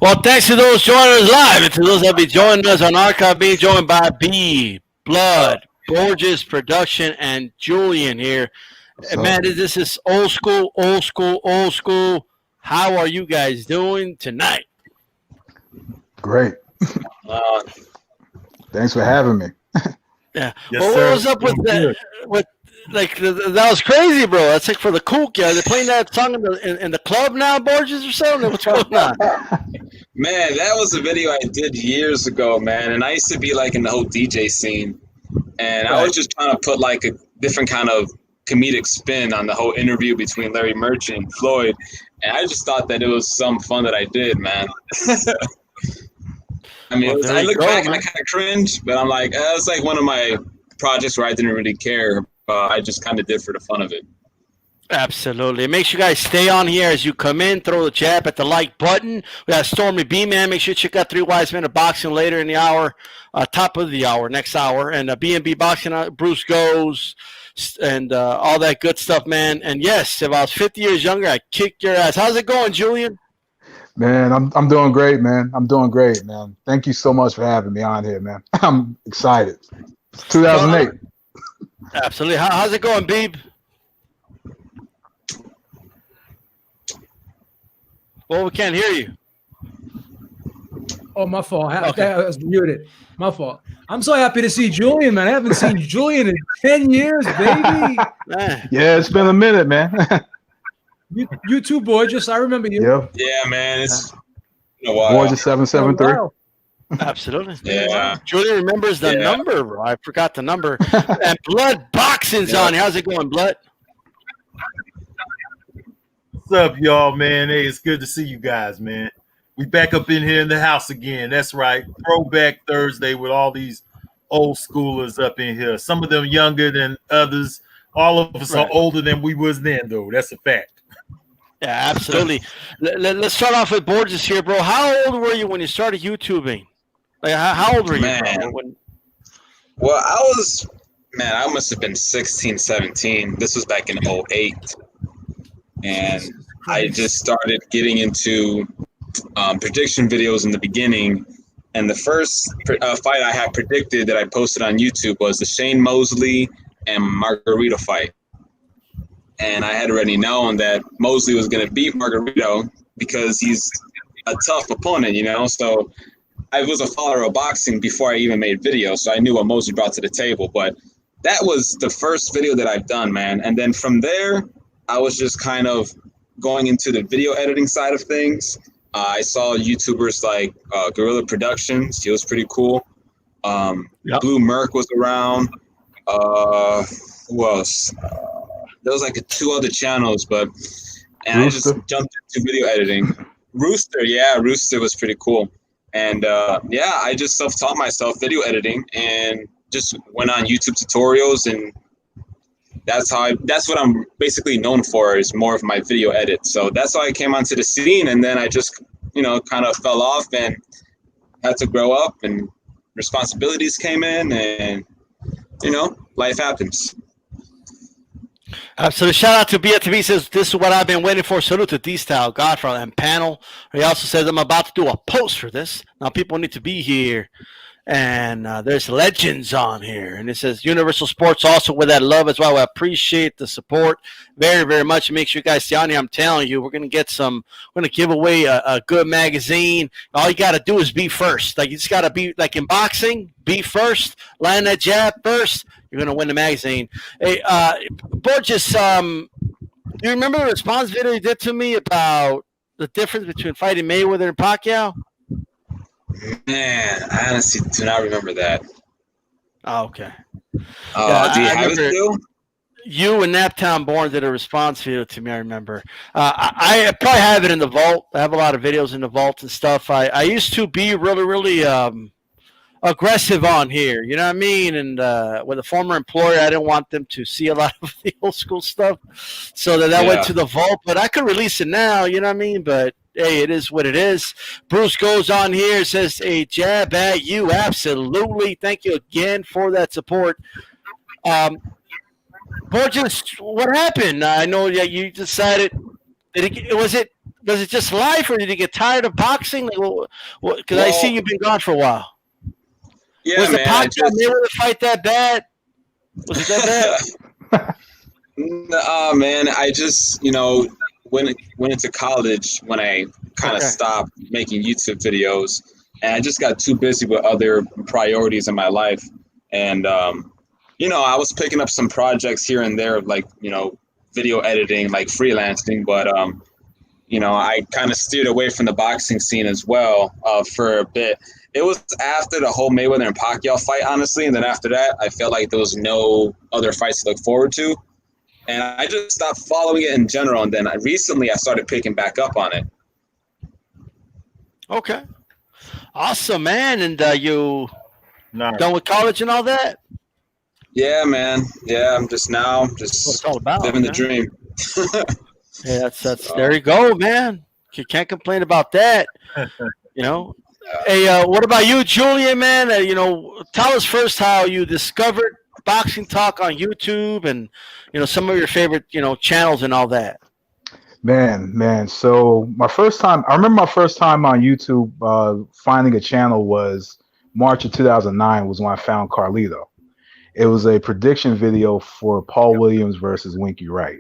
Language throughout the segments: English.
Well, thanks to those joining us live and to those that be joining us on archive, being joined by B, Blood, Borges Production, and Julian here. Man, this is old school, old school, old school. How are you guys doing tonight? Great. Thanks for having me. Yeah. Yes, well, what was up with that? That was crazy, bro. That's like for the cool guys. They're playing that song in the club now, Borges, or something? What's going on? Man, that was a video I did years ago, man. And I used to be like in the whole DJ scene. And I was just trying to put like a different kind of comedic spin on the whole interview between Larry Merchant and Floyd. And I just thought that it was some fun that I did, man. I mean, I look back and I kind of cringe, but I'm like, it's like one of my projects where I didn't really care. I just kind of did for the fun of it. Absolutely. Make sure you guys stay on here as you come in. Throw the jab at the like button. We got Stormy B, man. Make sure you check out 3 Wise Men of Boxing later in the hour, top of the hour, next hour. And B&B Boxing, Bruce Goes, and all that good stuff, man. And yes, if I was 50 years younger, I'd kick your ass. How's it going, Julian? Man, I'm doing great, man. I'm doing great, man. Thank you so much for having me on here, man. I'm excited. It's 2008. Absolutely. How's it going, Beeb? Well, we can't hear you. Oh, my fault. I was muted. My fault. I'm so happy to see Julian, man. I haven't seen Julian in 10 years, baby. Yeah, it's been a minute, man. You too, Borges. I remember you. Yeah, man. It's been a while. Borges 773. Absolutely. Yeah. Julian remembers the number, bro. I forgot the number. And Blood Boxing's on. How's it going, Blood? What's up, y'all, man? Hey, it's good to see you guys, man. We back up in here in the house again. That's right. Throwback Thursday with all these old schoolers up in here. Some of them younger than others. All of us are older than we was then, though. That's a fact. Yeah, absolutely. Let's start off with Borges here, bro. How old were you when you started YouTubing? Like, how old were you, bro? Well, I must have been 16, 17. This was back in 2008. And I just started getting into prediction videos in the beginning. And the first fight I had predicted that I posted on YouTube was the Shane Mosley and Margarito fight. And I had already known that Mosley was going to beat Margarito because he's a tough opponent, you know? So I was a follower of boxing before I even made videos, so I knew what Mosley brought to the table. But that was the first video that I've done, man. And then from there, I was just kind of going into the video editing side of things. I saw YouTubers like Gorilla Productions. He was pretty cool. Yep. Blue Merc was around. Who else? There was like 2 other channels, and I just jumped into video editing. Rooster was pretty cool. And I just self-taught myself video editing and just went on YouTube tutorials, and that's what I'm basically known for, is more of my video edit. So that's how I came onto the scene, and then I just, kind of fell off and had to grow up, and responsibilities came in, and, life happens. So the shout out to BFTV says, this is what I've been waiting for. Salute to D-Style, Godfather, and panel. He also says, I'm about to do a post for this. Now people need to be here. And there's legends on here. And it says Universal Sports also with that love as well. I appreciate the support very, very much. Make sure you guys stay on here. I'm telling you, we're going to give away a good magazine. All you got to do is be first. Like, you just got to be, like in boxing, be first, land that jab first. You're going to win the magazine. Hey, Borges, do you remember the response video you did to me about the difference between fighting Mayweather and Pacquiao? Man, I honestly do not remember that. Oh, okay. Do you have it still? You and Naptown Born did a response video to me, I remember. I probably have it in the vault. I have a lot of videos in the vault and stuff. I used to be really, really aggressive on here, you know what I mean? And with a former employer, I didn't want them to see a lot of the old school stuff. So that went to the vault. But I could release it now, you know what I mean? But hey, it is what it is. Bruce goes on here, says, a jab at you. Absolutely. Thank you again for that support. Borges, what happened? I know that you decided, was it just life, or did you get tired of boxing? Because I see you've been gone for a while. Yeah, was the man. Pacquiao Mayweather fight that bad? Was it that bad? No, man. I just, went into college when I kind of stopped making YouTube videos, and I just got too busy with other priorities in my life. And, I was picking up some projects here and there, like, video editing, like freelancing, but, I kind of steered away from the boxing scene as well for a bit. It was after the whole Mayweather and Pacquiao fight, honestly, and then after that, I felt like there was no other fights to look forward to. And I just stopped following it in general. And then recently I started picking back up on it. Okay. Awesome, man. And you done with college and all that? Yeah, man. Yeah, I'm just living the dream. Yeah, that's there you go, man. You can't complain about that. Hey, what about you, Julian, man? Tell us first how you discovered Boxing Talk on YouTube, and some of your favorite channels and all that. Man. So I remember my first time on YouTube finding a channel was March of 2009 was when I found Carlito. It was a prediction video for Paul Williams versus Winky Wright.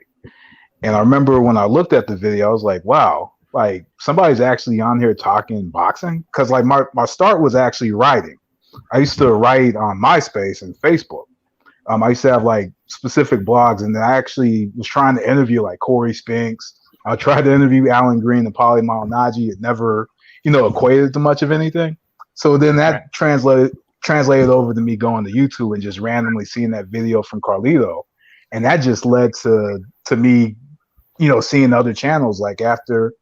And I remember when I looked at the video, I was like, wow, like somebody's actually on here talking boxing. Cause like my start was actually writing. I used to write on MySpace and Facebook. I used to have like specific blogs, and I actually was trying to interview like Corey Spinks. I tried to interview Alan Green and Paulie Malignaggi. It never, equated to much of anything. So then that translated over to me going to YouTube and just randomly seeing that video from Carlito. And that just led to me, seeing other channels. Like after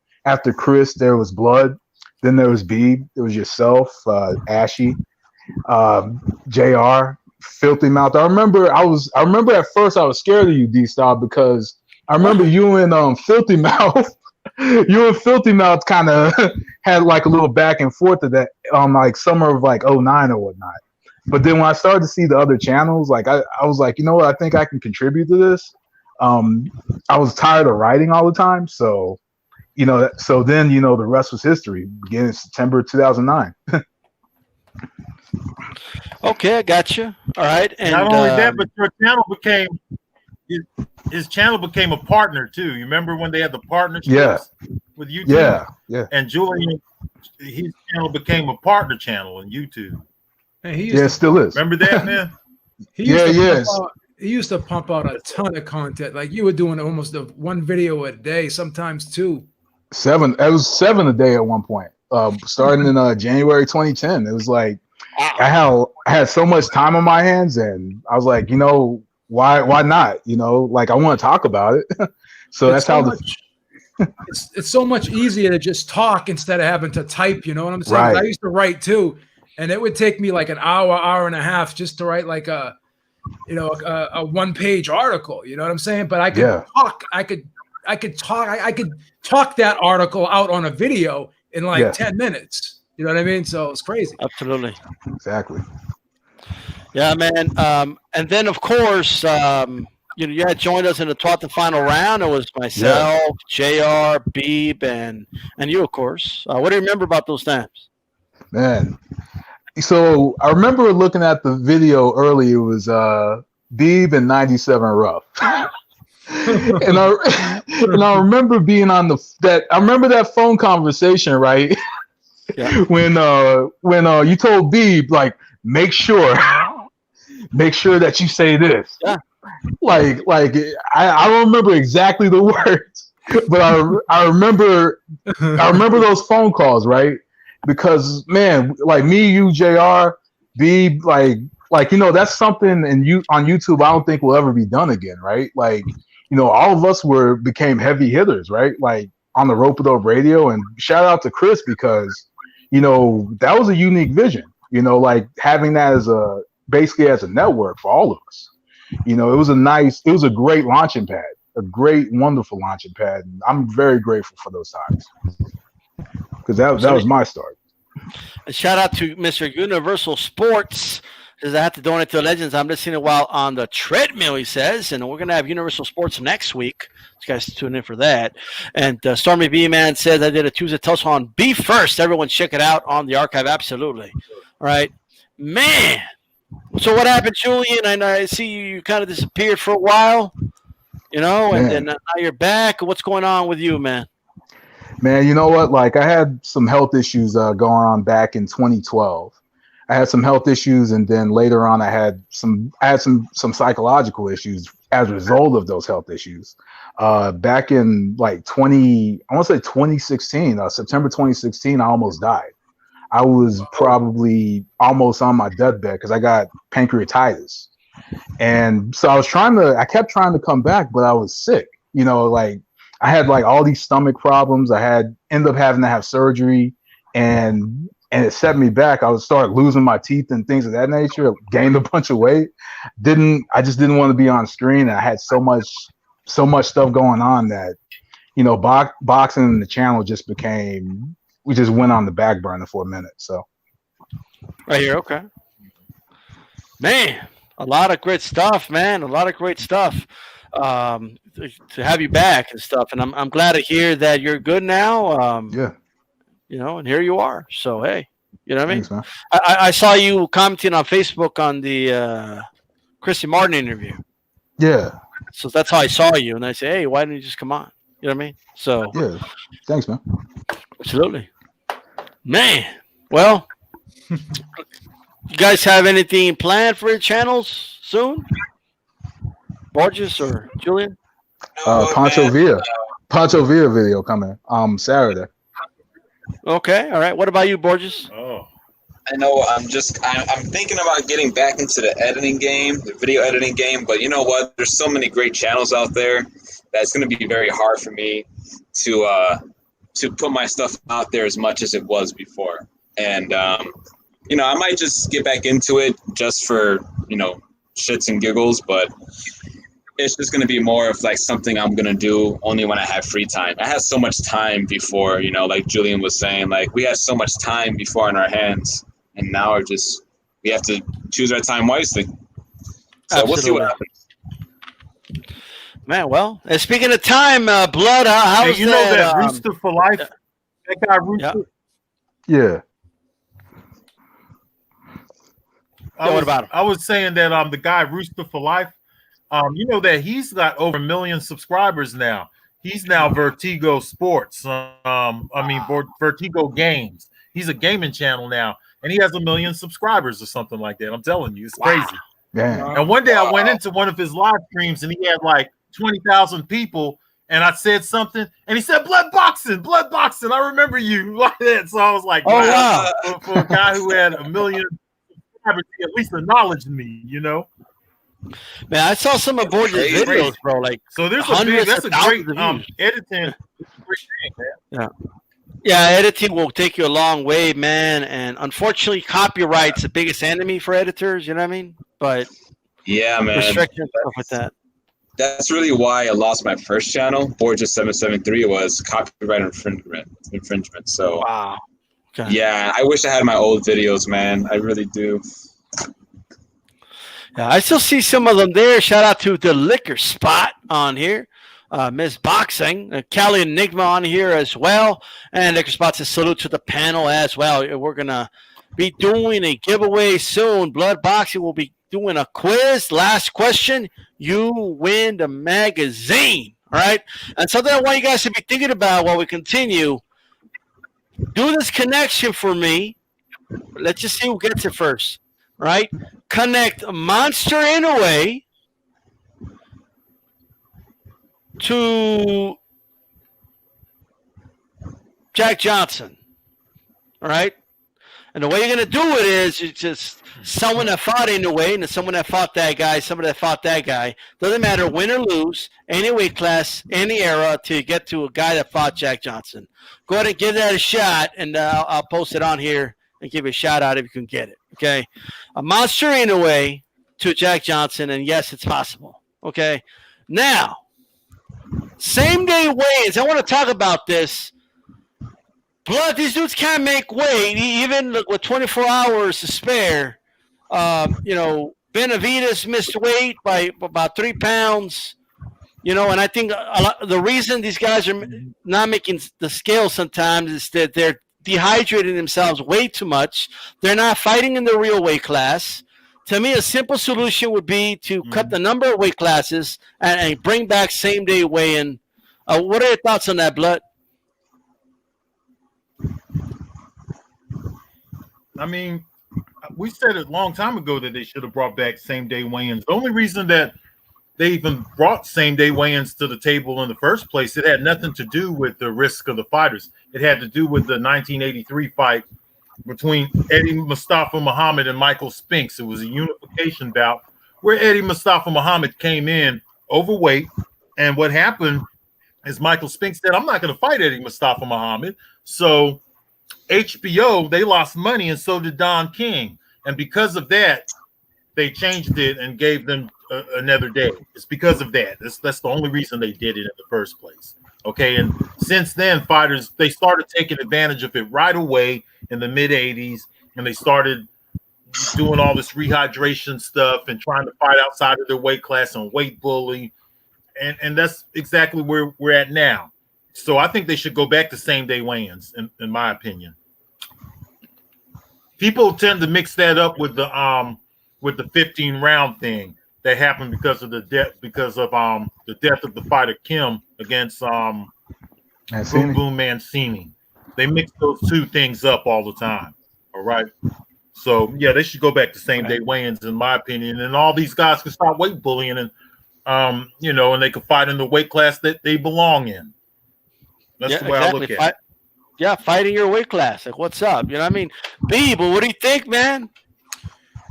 Chris, there was Blood. Then there was Beeb. There was yourself, Ashy, JR, Filthy Mouth. I remember at first I was scared of you, D-Style, because I remember you and Filthy Mouth. You and Filthy Mouth kind of had like a little back and forth of that like summer of like 2009 or whatnot. But then when I started to see the other channels, like I was like, you know what, I think I can contribute to this. I was tired of writing all the time, so so then the rest was history. Beginning in September 2009. Okay, I got you. All right, and not only that, but your channel became his channel became a partner too. You remember when they had the partnerships with YouTube? Yeah. And Julian, his channel became a partner channel on YouTube. And it still is. Remember that, man? He used to pump out a ton of content. Like you were doing almost one video a day, sometimes two. 7. It was 7 a day at one point. Starting in January 2010. It was like I had so much time on my hands, and I was like, why not? Like I want to talk about it. So that's how it's so much easier to just talk instead of having to type. You know what I'm saying? Right. I used to write too, and it would take me like an hour and a half just to write like a 1-page article. You know what I'm saying? But I could talk. I could talk that article out on a video in like 10 minutes. You know what I mean? So it's crazy. Absolutely. Exactly. Yeah, man. And then of course, you had joined us in the 12th and final round. It was myself, JR, Beeb, and you, of course. What do you remember about those times? Man. So I remember looking at the video early. It was Beeb and 97 Rough. and I remember being on I remember that phone conversation, right? Yeah. when you told Beeb, like, make sure that you say this. Yeah. Like I don't remember exactly the words, but I remember those phone calls, right? Because man, like me, you, JR, Beeb, like that's something on YouTube I don't think will ever be done again, right? Like, all of us became heavy hitters, right? Like on the Rope It Up radio, and shout out to Chris because that was a unique vision, like having that basically as a network for all of us. It was a great launching pad, a great, wonderful launching pad. And I'm very grateful for those times because that was my start. And shout out to Mr. Universal Sports. Says I have to donate to the Legends. I'm listening while on the treadmill, he says. And we're going to have Universal Sports next week. You guys tune in for that. And Stormy B Man says I did a Tuesday Tussle on Be First. Everyone check it out on the archive. Absolutely. All right. Man. So what happened, Julian? And I see you kind of disappeared for a while, and then now you're back. What's going on with you, man? Man, you know what? Like I had some health issues going on back in 2012. I had some health issues, and then later on, I had some psychological issues as a result of those health issues. Back in like 2016, September 2016, I almost died. I was probably almost on my deathbed because I got pancreatitis, and so I kept trying to come back, but I was sick. Like I had like all these stomach problems. I ended up having to have surgery, and it set me back. I would start losing my teeth and things of that nature. Gained a bunch of weight. I just didn't want to be on screen. And I had so much stuff going on that, boxing and the channel just became. We just went on the back burner for a minute. So, right here, okay, man, a lot of great stuff, man. A lot of great stuff. To have you back and stuff, and I'm glad to hear that you're good now. Yeah. And here you are. So, hey, you know what I mean? Thanks, man. I saw you commenting on Facebook on the Christy Martin interview. Yeah. So that's how I saw you. And I said, hey, why didn't you just come on? You know what I mean? So, yeah. Thanks, man. Absolutely. Man. Well, you guys have anything planned for your channels soon? Borges or Julian? Pancho Villa video coming Saturday. Okay, all right. What about you, Borges? Oh, I know. I'm thinking about getting back into the editing game, the video editing game. But you know what? There's so many great channels out there that it's going to be very hard for me to put my stuff out there as much as it was before. And I might just get back into it just for shits and giggles, but it's just going to be more of like something I'm going to do only when I have free time. I had so much time before, like Julian was saying, like we had so much time before in our hands, and now we have to choose our time wisely. So We'll see what happens. Man, well, and speaking of time, Blood, how's hey, that Rooster for Life? Yeah. That guy Rooster? Yeah. What about him? I was saying that the guy Rooster for Life, that he's got over 1 million subscribers now. He's now Vertigo Sports. Vertigo Games. He's a gaming channel now, and he has 1 million subscribers or something like that. I'm telling you, it's crazy. Yeah. And one day I went into one of his live streams, and he had like 20,000 people, and I said something, and he said blood boxing. I remember you like that. So I was like, oh wow. For a guy who had 1 million subscribers, he at least acknowledged me, you know. Man, I saw some of Borges' videos, bro. Like, so there's that's a great editing. Yeah. Yeah, editing will take you a long way, man. And unfortunately, copyright's the biggest enemy for editors. You know what I mean? But yeah, man, restrictions stuff with that. That's really why I lost my first channel, Borges 773, was copyright infringement. So wow. Okay. Yeah, I wish I had my old videos, man. I really do. Yeah, I still see some of them there. Shout out to the Liquor Spot on here. Miss Boxing, Cali Enigma on here as well. And Liquor Spot says salute to the panel as well. We're going to be doing a giveaway soon. Blood Boxing will be doing a quiz. Last question, you win the magazine. All right? And something I want you guys to be thinking about while we continue. Do this connection for me. Let's just see who gets it first. All right? Connect Monster in a way to Jack Johnson. All right? And the way you're going to do it is it's just someone that fought in a way and someone that fought that guy, someone that fought that guy. Doesn't matter win or lose, any weight class, any era to get to a guy that fought Jack Johnson. Go ahead and give that a shot, and I'll post it on here and give a shout out if you can get it. Okay? A Monster in a way to Jack Johnson, and yes, it's possible. Okay? Now, same day weigh-ins. I want to talk about this. Blood, these dudes can't make weight, even with 24 hours to spare. Benavidez missed weight by about 3 pounds. And I think the reason these guys are not making the scale sometimes is that they're dehydrating themselves way too much. They're not fighting in the real weight class. To me, a simple solution would be to cut the number of weight classes and bring back same-day weigh-in. What are your thoughts on that, Blood? I mean, we said it a long time ago that they should have brought back same-day weigh-ins. The only reason that they even brought same-day weigh-ins to the table in the first place, it had nothing to do with the risk of the fighters. It had to do with the 1983 fight between Eddie Mustafa Muhammad and Michael Spinks. It was a unification bout where Eddie Mustafa Muhammad came in overweight, and what happened is Michael Spinks said, I'm not going to fight Eddie Mustafa Muhammad. So HBO, they lost money, and so did Don King. And because of that, they changed it and gave them another day. It's because of that. That's the only reason they did it in the first place. Okay, and since then, fighters, they started taking advantage of it right away in the mid-'80s, and they started doing all this rehydration stuff and trying to fight outside of their weight class and weight bully. And that's exactly where we're at now. So I think they should go back to same-day weigh-ins, in my opinion. People tend to mix that up with the 15-round thing that happened because of the death of the fighter Kim against Boom Boom Mancini. They mix those two things up all the time. All right. So yeah, they should go back to same-day weigh-ins, in my opinion, and all these guys can stop weight bullying and and they can fight in the weight class that they belong in. That's the way I look at it. Fighting your weight class. Like, what's up? You know what I mean? B, but what do you think, man?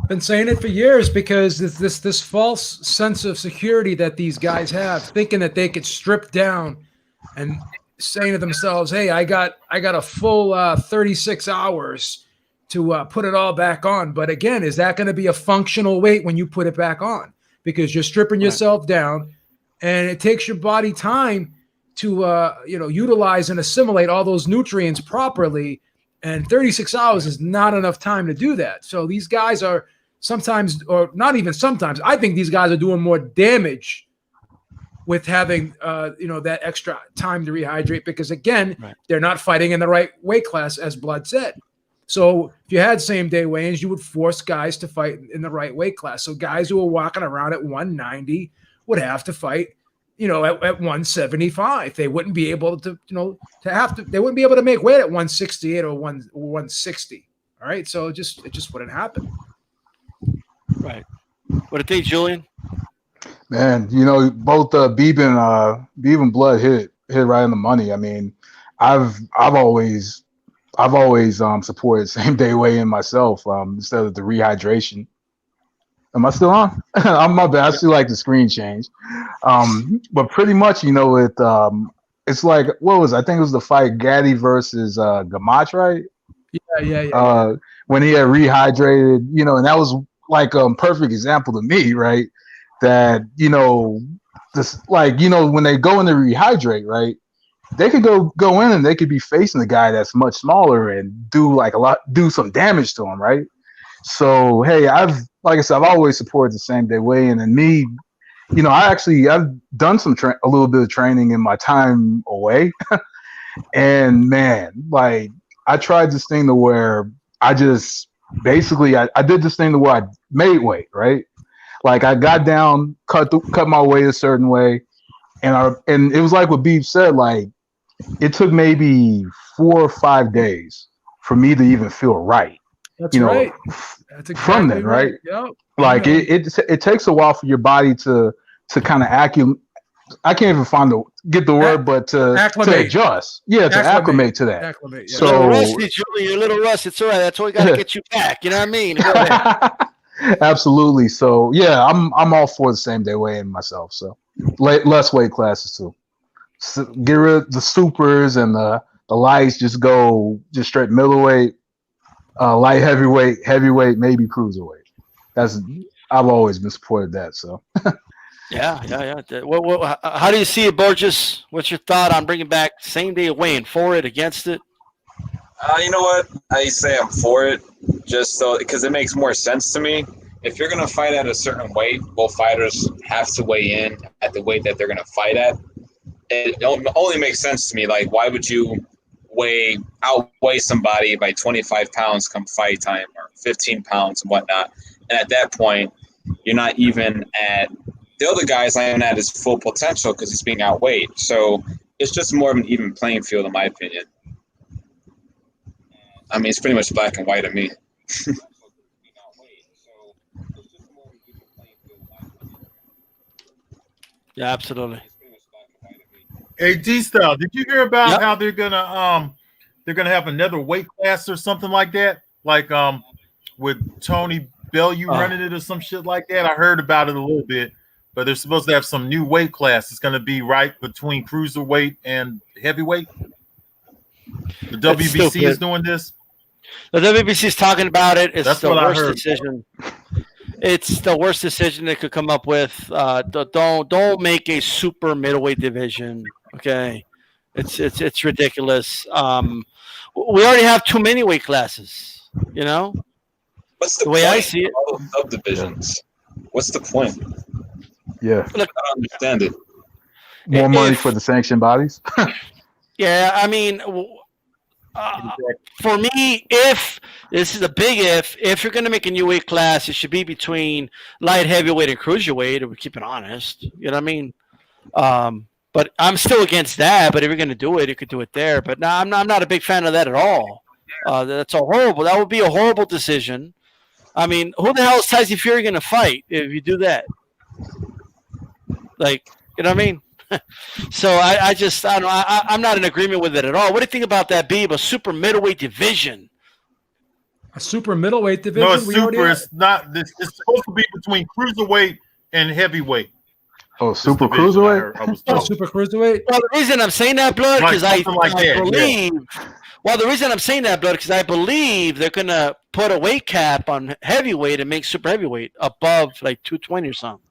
Been saying it for years because this false sense of security that these guys have, thinking that they could strip down and saying to themselves, hey, I got a full 36 hours to put it all back on. But again, is that going to be a functional weight when you put it back on? Because you're stripping yourself down, and it takes your body time to utilize and assimilate all those nutrients properly, and 36 hours is not enough time to do that. So these guys are sometimes, or not even sometimes, I think these guys are doing more damage with having that extra time to rehydrate, because again, they're not fighting in the right weight class, as Blood said. So if you had same-day weigh-ins, you would force guys to fight in the right weight class. So guys who are walking around at 190 would have to fight at 175. They wouldn't be able to, they wouldn't be able to make weight at 168 or 160. All right. So it just wouldn't happen. Right. What do you think, Julian? Man, both Beeb and Blood hit right on the money. I mean, I've always supported same day weigh-in myself instead of the rehydration. Am I still on? I'm my bad. I still like the screen change. But pretty much, it's like I think it was the fight Gaddy versus Gamache, right? Yeah. When he had rehydrated, and that was like a perfect example to me, right? That when they go in to rehydrate, right? They could go in and they could be facing a guy that's much smaller and do some damage to him, right? So hey, I've always supported the same day weigh-in, and me, I've done a little bit of training in my time away, and man, like I tried this thing to where I just basically I did this thing to where I made weight, right? Like I got down, cut my weight a certain way, and it was like what Beef said, like it took maybe 4 or 5 days for me to even feel right. That's right. That's exactly from then, right? Yep. Like it takes a while for your body to kind of acclimate. I can't even get the word, but to adjust. Yeah, to acclimate to that. Acclimate, yeah. So rusty, Julie, you're a little rusty. It's all right. That's why we got to get you back. You know what I mean? Absolutely. So yeah, I'm all for the same day weigh-in myself. So less weight classes too. So get rid of the supers and the lights. Just straight middleweight, light heavyweight, maybe cruiserweight. I've always been supported that. So. Yeah. How do you see it, Burgess? What's your thought on bringing back same day weigh-in? For it, against it? You know what? I say I'm for it, just so because it makes more sense to me. If you're gonna fight at a certain weight, both fighters have to weigh in at the weight that they're gonna fight at. It only makes sense to me. Like, why would you outweigh somebody by 25 pounds come fight time, or 15 pounds and whatnot? And at that point, you're not even at the other guy's not even at his full potential because he's being outweighed. So it's just more of an even playing field, in my opinion. I mean, it's pretty much black and white to me. Yeah, absolutely. Hey, D-Style, did you hear about how they're gonna have another weight class or something like that? Like with Tony Bellew running it or some shit like that? I heard about it a little bit, but they're supposed to have some new weight class. It's gonna be right between cruiserweight and heavyweight. The WBC is doing this. The WBC is talking about it. It's the worst heard. decision. It's the worst decision they could come up with. Don't make a super middleweight division. Okay, it's ridiculous. We already have too many weight classes. You know. What's the way point I see it? All the subdivisions. What's the point? Yeah, I don't understand it. More money for the sanctioned bodies. Yeah, I mean. For me, if this is a big if you're going to make a new weight class, it should be between light heavyweight and cruiserweight. If we keep it honest, you know what I mean. But I'm still against that. But if you're going to do it, you could do it there. But no, I'm not a big fan of that at all. That's a horrible. That would be a horrible decision. I mean, who the hell is Tyson Fury going to fight if you do that? Like, you know what I mean? So I don't know. I'm not in agreement with it at all. What do you think about that, Beeb? A super middleweight division? A super middleweight division? No, it's super. It's not. It's supposed to be between cruiserweight and heavyweight. Oh, super cruiserweight? Super cruiserweight? Well, the reason I'm saying that, Blood, because I believe. Yeah. Well, the reason I'm saying that, Blood, because I believe they're gonna put a weight cap on heavyweight and make super heavyweight above like 220 or something,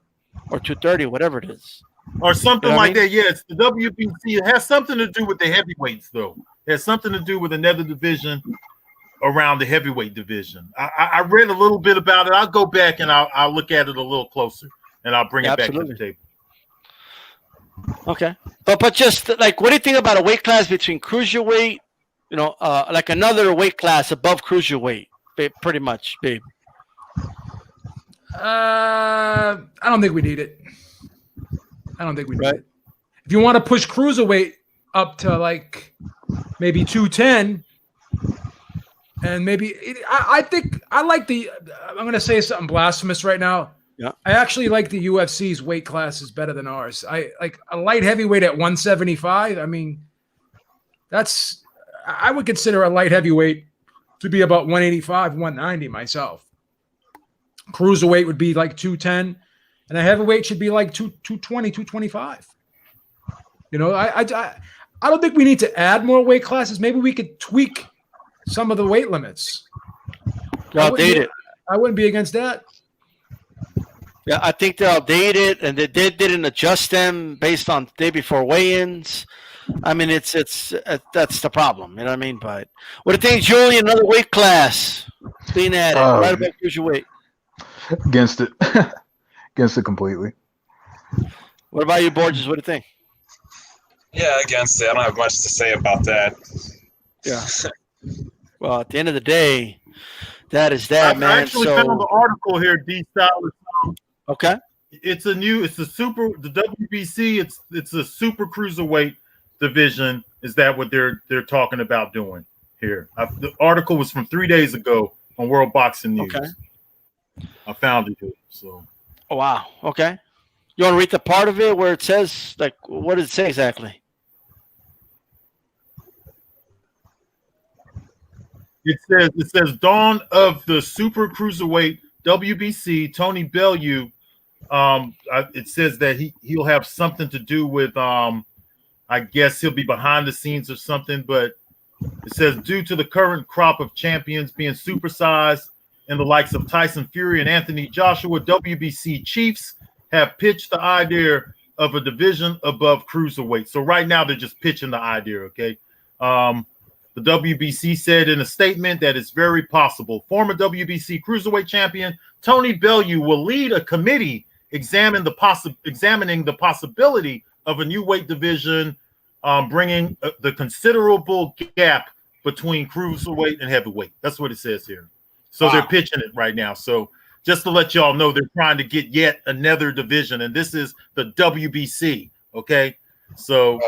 or 230, whatever it is. Or something like that. Yeah, it's the WBC. It has something to do with the heavyweights, though. It has something to do with another division around the heavyweight division. I read a little bit about it. I'll go back and I'll look at it a little closer, and I'll bring it back to the table. Okay. But just, like, what do you think about a weight class between cruiserweight, like another weight class above cruiserweight, pretty much, babe? I don't think we need it. I don't think we need it. If you want to push cruiserweight up to like maybe 210, and maybe I think I like the. I'm going to say something blasphemous right now. I actually like the UFC's weight classes better than ours. I like a light heavyweight at 175. I mean, I would consider a light heavyweight to be about 185, 190 myself. Cruiserweight would be like 210, and a heavyweight should be like 220, 225. You know, I don't think we need to add more weight classes. Maybe we could tweak some of the weight limits. They'll date it. I wouldn't be against that. Yeah, I think they'll date it, and they didn't adjust them based on day before weigh-ins. I mean, it's that's the problem. You know what I mean? But what do you think, Julian? Another weight class being added right about cruiserweight. Against it, against it completely. What about you, Borges? What do you think? Yeah, against it. I don't have much to say about that. Yeah. Well, at the end of the day, that is that, man. I actually found the article here, D. Stylus. Okay. It's the WBC. It's a super cruiserweight division. Is that what they're talking about doing here? The article was from 3 days ago on World Boxing News. Okay. I found it here. So. Oh, wow. Okay. You want to read the part of it where it says, like, what does it say exactly? It says dawn of the super cruiserweight WBC. Tony Bellew. It says that he'll have something to do with I guess he'll be behind the scenes or something, but it says due to the current crop of champions being supersized and the likes of Tyson Fury and Anthony Joshua, WBC chiefs have pitched the idea of a division above cruiserweight. So right now they're just pitching the idea, okay? The WBC said in a statement that it's very possible former WBC Cruiserweight champion Tony Bellew will lead a committee examining the possibility of a new weight division, bringing the considerable gap between cruiserweight and heavyweight. That's what it says here. So They're pitching it right now. So just to let y'all know, they're trying to get yet another division, and this is the WBC, okay? So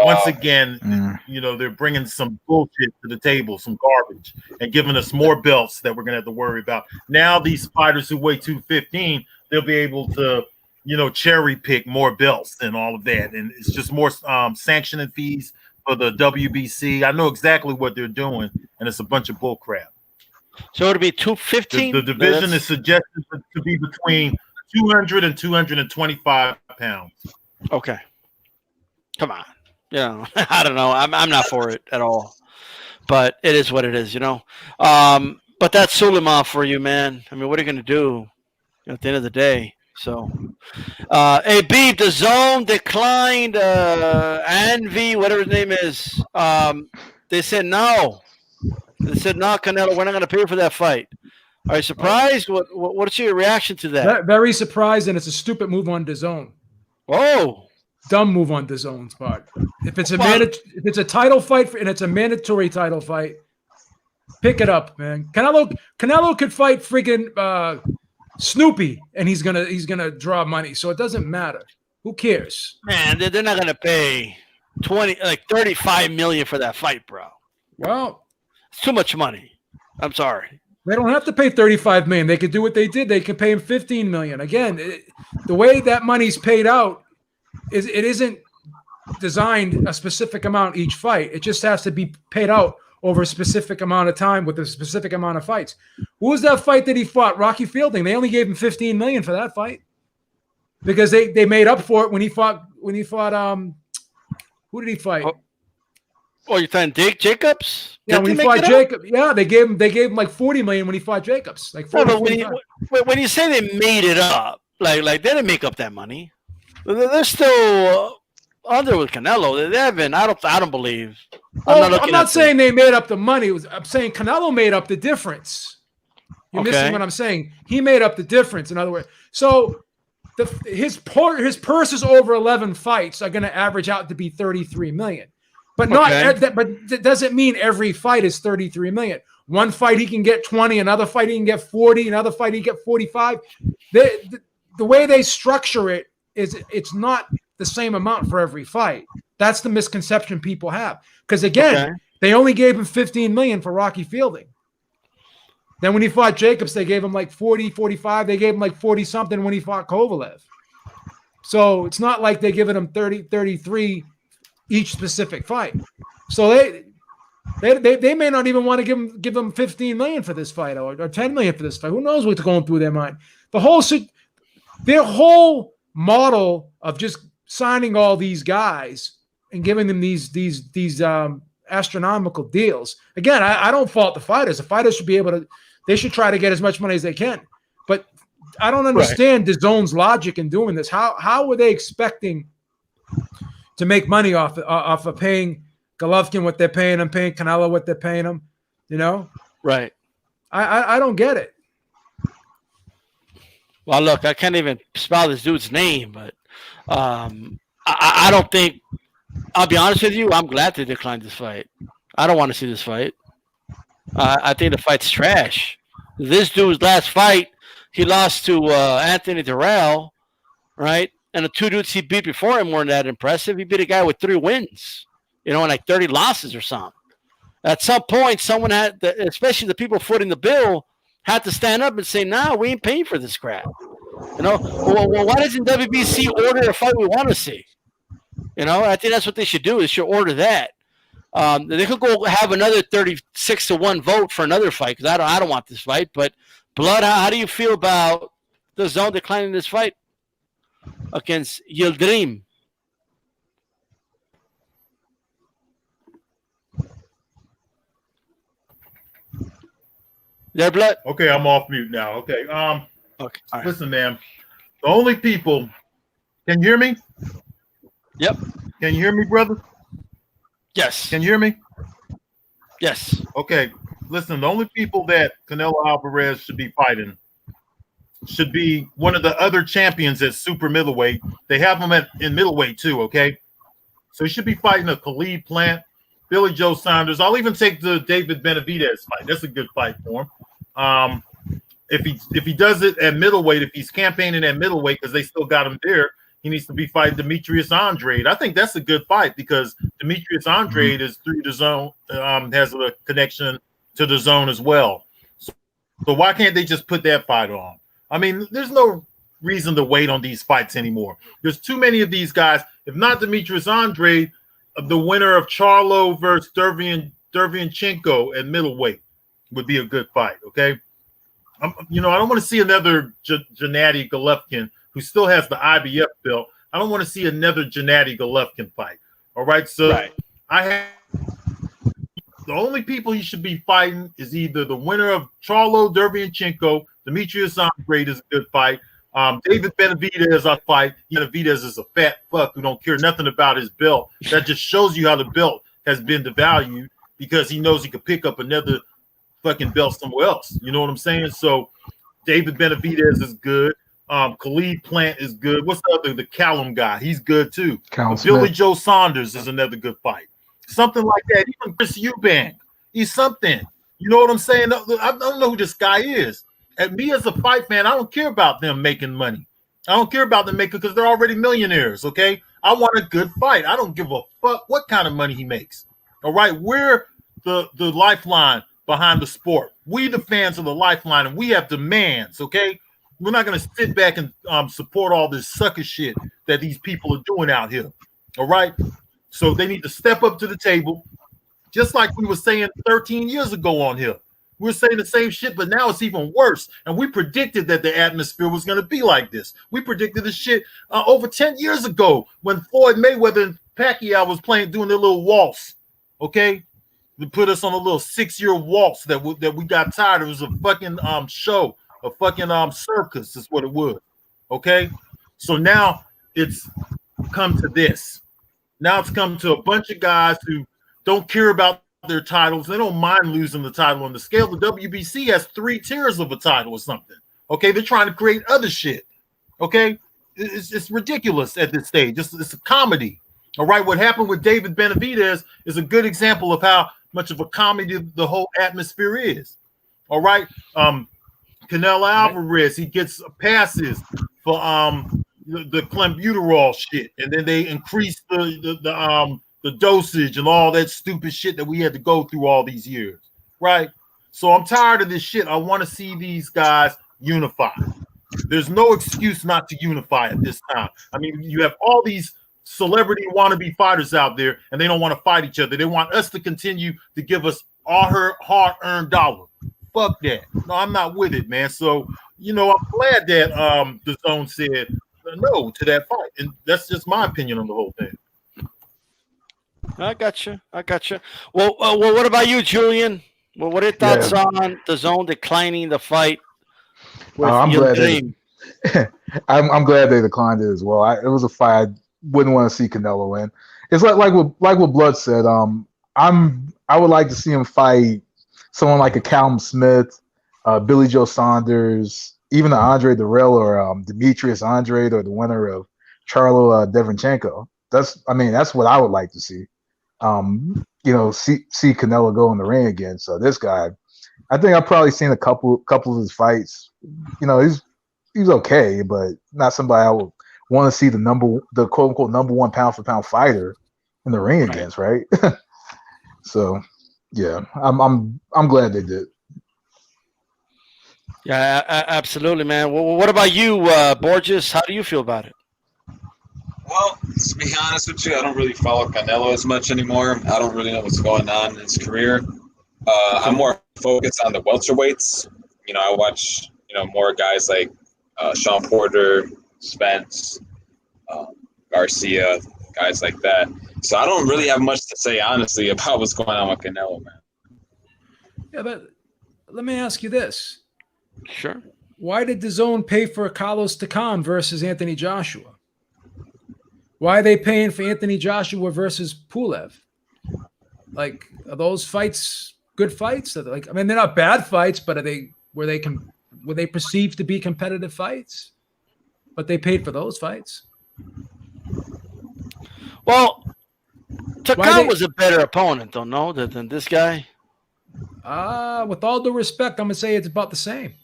once again, they're bringing some bullshit to the table, some garbage, and giving us more belts that we're going to have to worry about. Now these fighters who weigh 215, they'll be able to, cherry pick more belts and all of that. And it's just more sanctioning fees for the WBC. I know exactly what they're doing, and it's a bunch of bull crap. So it'll be 215? The division is suggested to be between 200 and 225 pounds. Okay. Come on. I don't know. I'm not for it at all. But it is what it is, But that's Suleiman for you, man. I mean, what are you going to do at the end of the day? So, AB, the zone declined, Anvi, whatever his name is. They said no. They said, no, Canelo, we're not going to pay for that fight. Are you surprised? What's your reaction to that? Very surprised, and it's a stupid move on DAZN. Oh. Dumb move on DAZN's part. If it's a title fight and it's a mandatory title fight, pick it up, man. Canelo could fight freaking Snoopy, and he's gonna draw money, so it doesn't matter. Who cares? Man, they're not gonna pay $35 million for that fight, bro. Well, it's too much money. I'm sorry. They don't have to pay $35 million. They could do what they did. They could pay him $15 million. Again, the way that money's paid out. It isn't designed a specific amount each fight. It just has to be paid out over a specific amount of time with a specific amount of fights. What was that fight that he fought? Rocky Fielding. They only gave him $15 million for that fight because they made up for it when he fought. Who did he fight? Oh, you're saying Jacobs? Yeah, when he fought Jacobs. Yeah, they gave him like $40 million when he fought Jacobs. Like 40, when you say they made it up, like they didn't make up that money. They're still under with Canelo. They haven't. I don't believe. I'm not saying they made up the money. I'm saying Canelo made up the difference. You're missing what I'm saying. He made up the difference. In other words, so his purses over 11 fights are going to average out to be $33 million. But but that doesn't mean every fight is $33 million. One fight he can get 20, another fight he can get 40, another fight he can get 45. The way they structure it. It's not the same amount for every fight. That's the misconception people have. Because again, they only gave him $15 million for Rocky Fielding. Then when he fought Jacobs, they gave him like 40, 45. They gave him like 40 something when he fought Kovalev. So it's not like they're giving him 30, 33 each specific fight. So they may not even want to give them 15 million for this fight or 10 million for this fight. Who knows what's going through their mind? Their whole model of just signing all these guys and giving them these astronomical deals. Again, I don't fault the fighters. The fighters should be able to. They should try to get as much money as they can. But I don't understand DAZN's logic in doing this. How were they expecting to make money off of paying Golovkin what they're paying him, paying Canelo what they're paying him? You know, Right. I don't get it. Well, look, I can't even spell this dude's name, but I don't think. I'll be honest with you. I'm glad they declined this fight. I don't want to see this fight. I think the fight's trash. This dude's last fight, he lost to Anthony Durrell, right? And the two dudes he beat before him weren't that impressive. He beat a guy with 3 wins, and like 30 losses or something. At some point, someone had, especially the people footing the bill, had to stand up and say, "No, we ain't paying for this crap." Well, why doesn't WBC order a fight we want to see? I think that's what they should do. They should order that. They could go have another 36-1 vote for another fight because I don't want this fight. But Blood, how do you feel about DAZN declining this fight against Yildirim? There, Blood. Okay, I'm off mute now. Okay. Okay. All right. Listen, man. The only people. Can you hear me? Yep. Can you hear me, brother? Yes. Can you hear me? Yes. Okay. Listen, the only people that Canelo Alvarez should be fighting should be one of the other champions at super middleweight. They have him in middleweight too, okay? So he should be fighting a Khalid Plant, Billy Joe Saunders. I'll even take the David Benavidez fight. That's a good fight for him. If he does it at middleweight, if he's campaigning at middleweight because they still got him there, he needs to be fighting Demetrius Andrade. I think that's a good fight because Demetrius Andrade is through DAZN, has a connection to DAZN as well. So why can't they just put that fight on? I mean, there's no reason to wait on these fights anymore. There's too many of these guys. If not Demetrius Andrade, the winner of Charlo versus Derevyanchenko at middleweight would be a good fight, okay? I don't want to see another Gennady Golovkin who still has the IBF belt. I don't want to see another Gennady Golovkin fight. All right, so the only people he should be fighting is either the winner of Charlo Derevyanchenko, Demetrius Andrade is a good fight. David Benavidez, I fight. Benavidez is a fat fuck who don't care nothing about his belt. That just shows you how the belt has been devalued because he knows he could pick up another fucking belt somewhere else. You know what I'm saying? So David Benavidez is good. Khalid Plant is good. What's the other? The Callum guy. He's good too. Billy Joe Saunders is another good fight. Something like that. Even Chris Eubank. He's something. You know what I'm saying? I don't know who this guy is. And me as a fight fan, I don't care about them making money. I don't care about them making because they're already millionaires, okay? I want a good fight. I don't give a fuck what kind of money he makes. All right? We're the lifeline behind the sport. We the fans of the lifeline, and we have demands, okay? We're not going to sit back and support all this sucker shit that these people are doing out here. All right? So they need to step up to the table, just like we were saying 13 years ago on here. We're saying the same shit, but now it's even worse. And we predicted that the atmosphere was going to be like this. We predicted this shit over 10 years ago when Floyd Mayweather and Pacquiao was doing their little waltz. Okay? They put us on a little 6-year waltz that we got tired of. It was a fucking show. A fucking circus is what it was. Okay? So now it's come to this. Now it's come to a bunch of guys who don't care about their titles. They don't mind losing the title on the scale. The WBC has 3 tiers of a title or something. Okay? They're trying to create other shit. Okay? It's ridiculous at this stage. It's a comedy. All right? What happened with David Benavidez is a good example of how much of a comedy the whole atmosphere is. All right? Canelo Alvarez, he gets passes for the clenbuterol shit, and then they increase the dosage and all that stupid shit that we had to go through all these years, right? So I'm tired of this shit. I want to see these guys unify. There's no excuse not to unify at this time. I mean, you have all these celebrity wannabe fighters out there, and they don't want to fight each other. They want us to continue to give us all her hard-earned dollar. Fuck that. No, I'm not with it, man. So, I'm glad that the Zone said no to that fight. And that's just my opinion on the whole thing. I got you. Well, what about you, Julian? Well, what are your thoughts on the Zone declining the fight? I'm glad I'm glad they declined it as well. It was a fight I wouldn't want to see Canelo win. It's like what Blood said. I would like to see him fight someone like a Callum Smith, Billy Joe Saunders, even an Andre Durrell or Demetrius Andrade or the winner of Charlo Derevchenko. That's what I would like to see. See Canelo go in the ring again. So this guy, I think I've probably seen a couple of his fights. He's okay, but not somebody I would want to see the quote unquote number one pound for pound fighter in the ring against, right? So yeah, I'm glad they did. Yeah, absolutely, man. Well, what about you, Borges? How do you feel about it? Well, to be honest with you, I don't really follow Canelo as much anymore. I don't really know what's going on in his career. I'm more focused on the welterweights. I watch, more guys like Sean Porter, Spence, Garcia, guys like that. So I don't really have much to say, honestly, about what's going on with Canelo, man. Yeah, but let me ask you this. Sure. Why did the Zone pay for Carlos Takam versus Anthony Joshua? Why are they paying for Anthony Joshua versus Pulev? Like, are those fights good fights? They're not bad fights, but were they perceived to be competitive fights? But they paid for those fights. Well, Takam was a better opponent, though, no, than this guy. With all due respect, I'm gonna say it's about the same.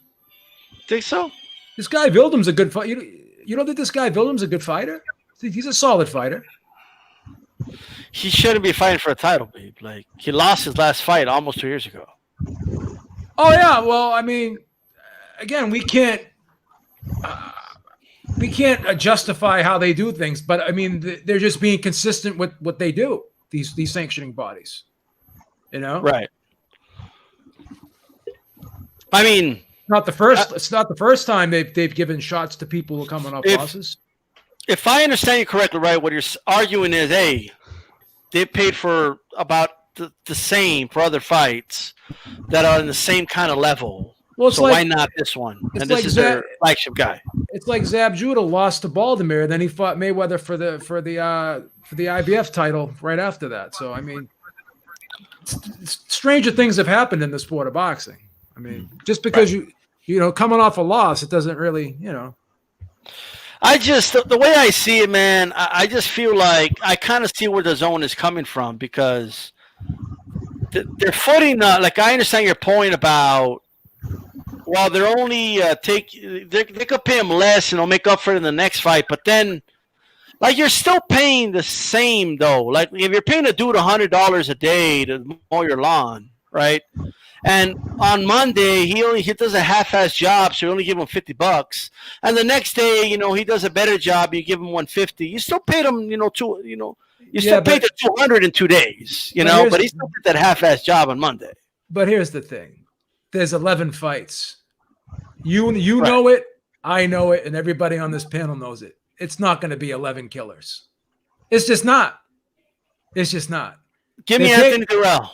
Think so? This guy Wildum's a good fighter. You don't think this guy Wildum's a good fighter? He's a solid fighter. He shouldn't be fighting for a title, babe. Like, he lost his last fight almost 2 years ago. Oh yeah, well, again, we can't justify how they do things, but they're just being consistent with what they do. These sanctioning bodies, right? It's not the first time they've given shots to people who are coming off losses. If I understand you correctly, right, what you're arguing is, hey, they paid for about the same for other fights that are in the same kind of level. Well, so why not this one? And this is their flagship guy. It's like Zab Judah lost to Baldomir, then he fought Mayweather for the IBF title right after that. So stranger things have happened in the sport of boxing. Just because you coming off a loss, it doesn't really, I just, the way I see it, man, I just feel like I kind of see where the Zone is coming from, because they're footing, like, I understand your point about, well, they're only they could pay him less and they'll make up for it in the next fight, but then, like, you're still paying the same, though. Like, if you're paying a dude $100 a day to mow your lawn, right? And on Monday, he does a half-ass job, so you only give him $50. And the next day, he does a better job, you give him $150. You still paid him, you still paid the $200 in 2 days, but he still did that half-ass job on Monday. But here's the thing: there's 11 fights. You know it, I know it, and everybody on this panel knows it. It's not going to be 11 killers. It's just not. Give me Anthony Durrell.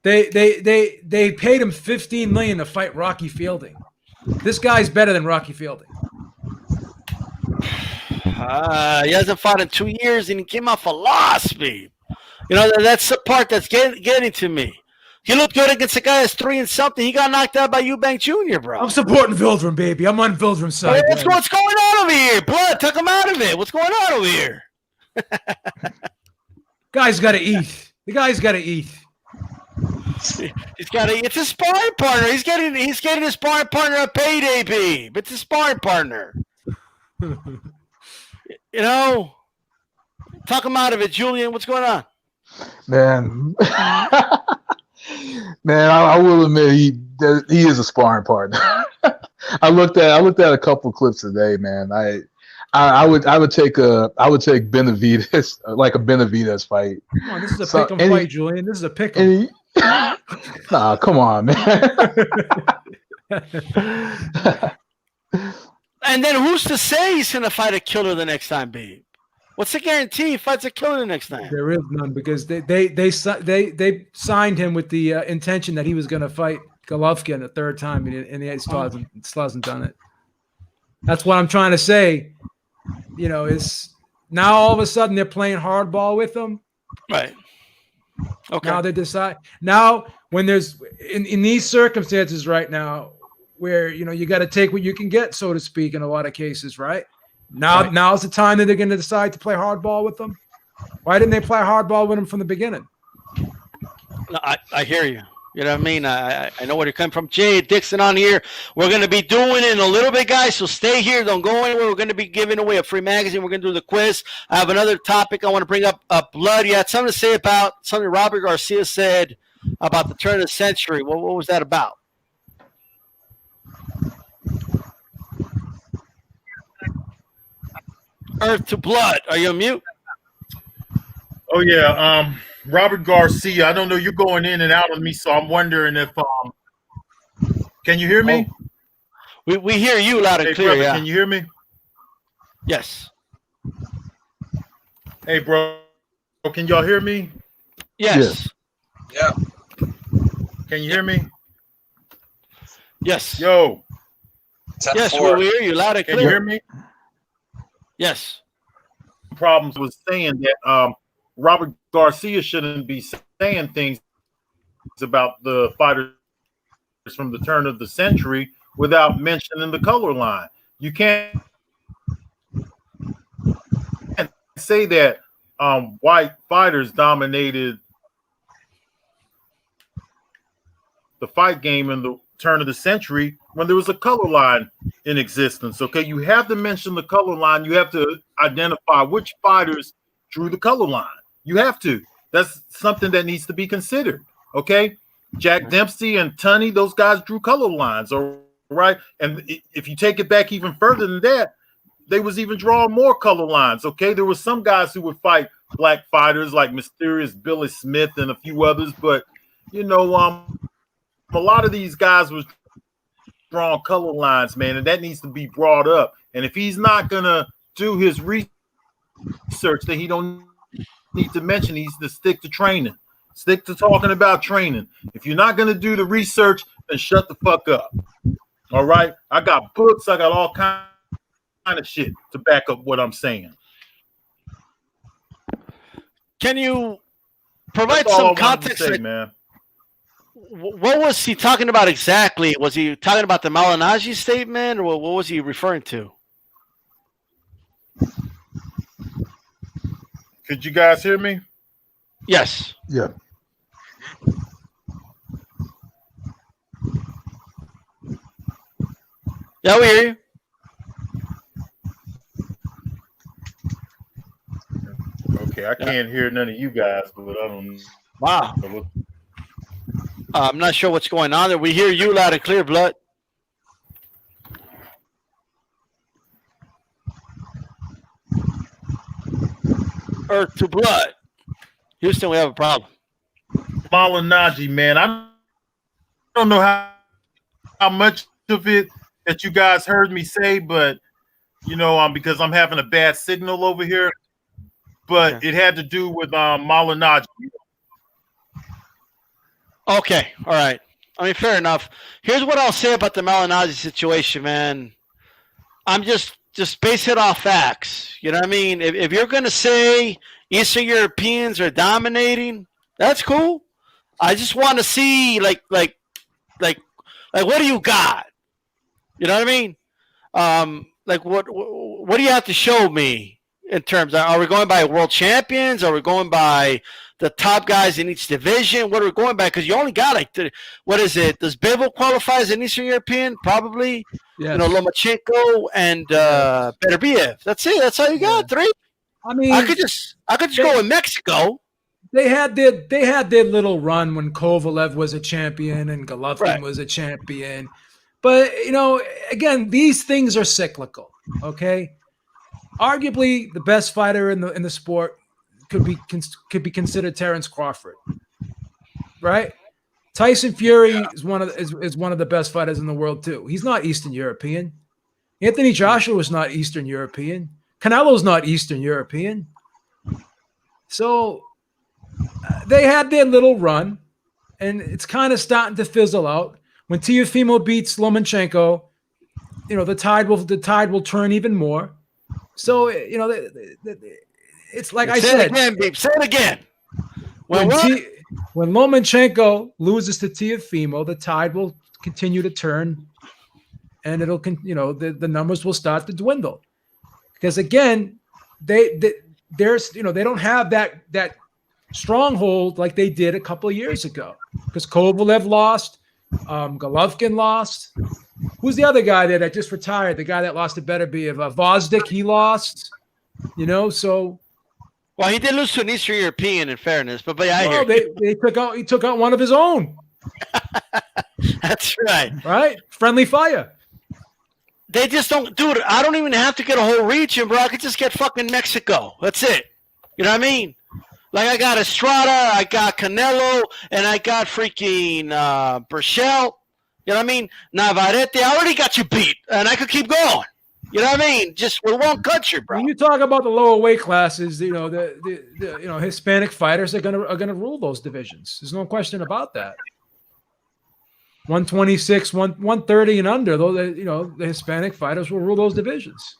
They paid him $15 million to fight Rocky Fielding. This guy's better than Rocky Fielding. He hasn't fought in 2 years, and he came off a loss, babe. That's the part that's getting to me. He looked good against a guy that's 3-something. He got knocked out by Eubank Jr., bro. I'm supporting Yildirim, baby. I'm on Yildirim's side. Hey, what's going on over here? Blood, took him out of it. What's going on over here? Guy's got to eat. The guy's got to eat. He's got to. It's his sparring partner. He's getting his sparring partner a payday, babe. It's his sparring partner. Talk him out of it, Julian. What's going on? Man, Man, I will admit he is a sparring partner. I looked at a couple clips today, man. I would take Benavidez, like a Benavidez fight. Come on, this is a So- pick 'em and he- fight, Julian. This is a pick 'em. Nah, come on, man. And then who's to say he's gonna fight a killer the next time, babe? What's the guarantee he fights a killer the next time? There is none because they signed him with the intention that he was going to fight Golovkin a third time, and he still hasn't done it. That's what I'm trying to say. You know, is now all of a sudden they're playing hardball with him. Right. Okay. Now they decide. Now when there's in these circumstances right now, where you got to take what you can get, so to speak, in a lot of cases, right? Now's the time that they're going to decide to play hardball with them. Why didn't they play hardball with them from the beginning? No, I hear you. You know what I mean? I know where you're coming from. Jay Dixon on here. We're going to be doing it in a little bit, guys, so stay here. Don't go anywhere. We're going to be giving away a free magazine. We're going to do the quiz. I have another topic I want to bring up. Blood. You had something to say about something Robert Garcia said about the turn of the century. What was that about? Earth to Blood. Are you on mute? Oh yeah, Robert Garcia. I don't know. You're going in and out of me, so I'm wondering if can you hear me? We hear you loud and Hey, clear. brother, Yeah. can you hear me? Yes. Hey, bro, can y'all hear me? Yes. Yeah. Can you hear me? Yes. Yo, 10-4. Yes, we hear you loud and can you hear clear. me? Yes. Problems was saying that Robert Garcia shouldn't be saying things about the fighters from the turn of the century without mentioning the color line. You can't say that white fighters dominated the fight game in the turn of the century when there was a color line in existence. Okay, you have to mention the color line. You have to identify which fighters drew the color line. You have to. That's something that needs to be considered. Okay, Jack Dempsey and Tunney, those guys drew color lines. All right, and if you take it back even further than that, they was even drawing more color lines. Okay, there were some guys who would fight black fighters like Mysterious Billy Smith and a few others, but a lot of these guys was drawing color lines, man, and that needs to be brought up. And if he's not gonna do his research, then he don't need to mention. He needs to stick to training, stick to talking about training. If you're not gonna do the research, then shut the fuck up. All right, I got books, I got all kind of shit to back up what I'm saying. Can you provide That's all I some wanted to context? say, Like, man. what was he talking about exactly? Was he talking about the Malignaggi statement, or what was he referring to? Could you guys hear me? Yes. Yeah. Yeah, we hear you. Okay, I can't hear none of you guys, but I don't Wow. know. I'm not sure what's going on there. We hear you loud and clear, Blood. Earth to Blood. Houston, we have a problem. Malignaggi, man. I don't know how much of it that you guys heard me say, but because I'm having a bad signal over here. But it had to do with Malignaggi. Okay, all right. I mean, fair enough. Here's what I'll say about the Malignaggi situation, man. I'm just base it off facts. You know what I mean? If you're going to say Eastern Europeans are dominating, that's cool. I just want to see like what do you got? You know what I mean? What do you have to show me in terms of, are we going by world champions? Are we going by the top guys in each division? What are we going by? Because you only got what is it? Does Bivol qualify as an Eastern European? Probably. Yes. Lomachenko and Beterbiev. That's it. That's all you got. 3. I mean, I could just go in Mexico. they had their little run when Kovalev was a champion and Golovkin was a champion. But, again, these things are cyclical, okay? Arguably, the best fighter in the sport could be considered Terrence Crawford, right? Tyson Fury is one of the best fighters in the world too. He's not Eastern European. Anthony Joshua is not Eastern European. Canelo's not Eastern European. So they had their little run, and it's kind of starting to fizzle out. When Teofimo beats Lomachenko, the tide will turn even more. So it's like I said. Say it again, babe. Say it again. When Lomachenko loses to Teofimo, the tide will continue to turn, and it'll the numbers will start to dwindle, because again they don't have that stronghold like they did a couple of years ago, because Kovalev lost, Golovkin lost. Who's the other guy there that just retired? The guy that lost to Beterbiev, Vosdik, he lost. So. Well, he did lose to an Eastern European, in fairness, but I hear he took out one of his own. That's right. Right? Friendly fire. They just don't do it. I don't even have to get a whole region, bro. I could just get fucking Mexico. That's it. You know what I mean? Like, I got Estrada, I got Canelo, and I got freaking Burchell. You know what I mean? Navarrete, I already got you beat, and I could keep going. You know what I mean? Just with one country, bro. When you talk about the lower weight classes, the Hispanic fighters are gonna rule those divisions. There's no question about that. 126, 130 and under, though, the Hispanic fighters will rule those divisions.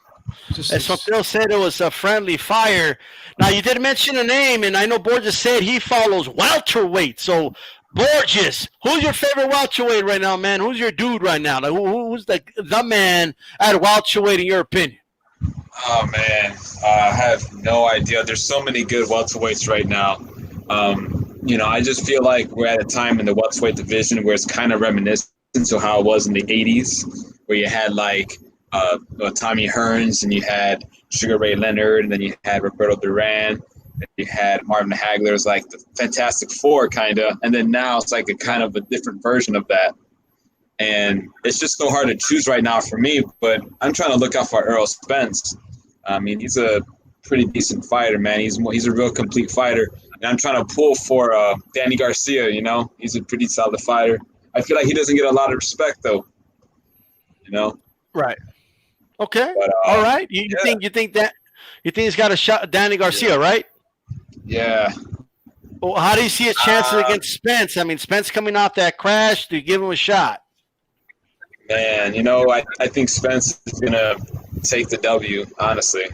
As what Bill said, it was a friendly fire. Now, you did mention a name, and I know Borges said he follows welterweight. So, Borges, who's your favorite welterweight right now, man? Who's your dude right now? Like, who's the man at welterweight in your opinion? Oh, man. I have no idea. There's so many good welterweights right now. I just feel like we're at a time in the welterweight division where it's kind of reminiscent to how it was in the 80s, where you had, like, Tommy Hearns, and you had Sugar Ray Leonard, and then you had Roberto Duran. You had Marvin Hagler as like the Fantastic Four, kind of, and then now it's like a kind of a different version of that. And it's just so hard to choose right now for me, but I'm trying to look out for Errol Spence. I mean, he's a pretty decent fighter, man. He's a real complete fighter, and I'm trying to pull for Danny Garcia. He's a pretty solid fighter. I feel like he doesn't get a lot of respect, though. Right. Okay. But, all right. You think he's got a shot at Danny Garcia, right? Yeah. Well, how do you see his chances against Spence? I mean, Spence coming off that crash, do you give him a shot? Man, I think Spence is going to take the W, honestly.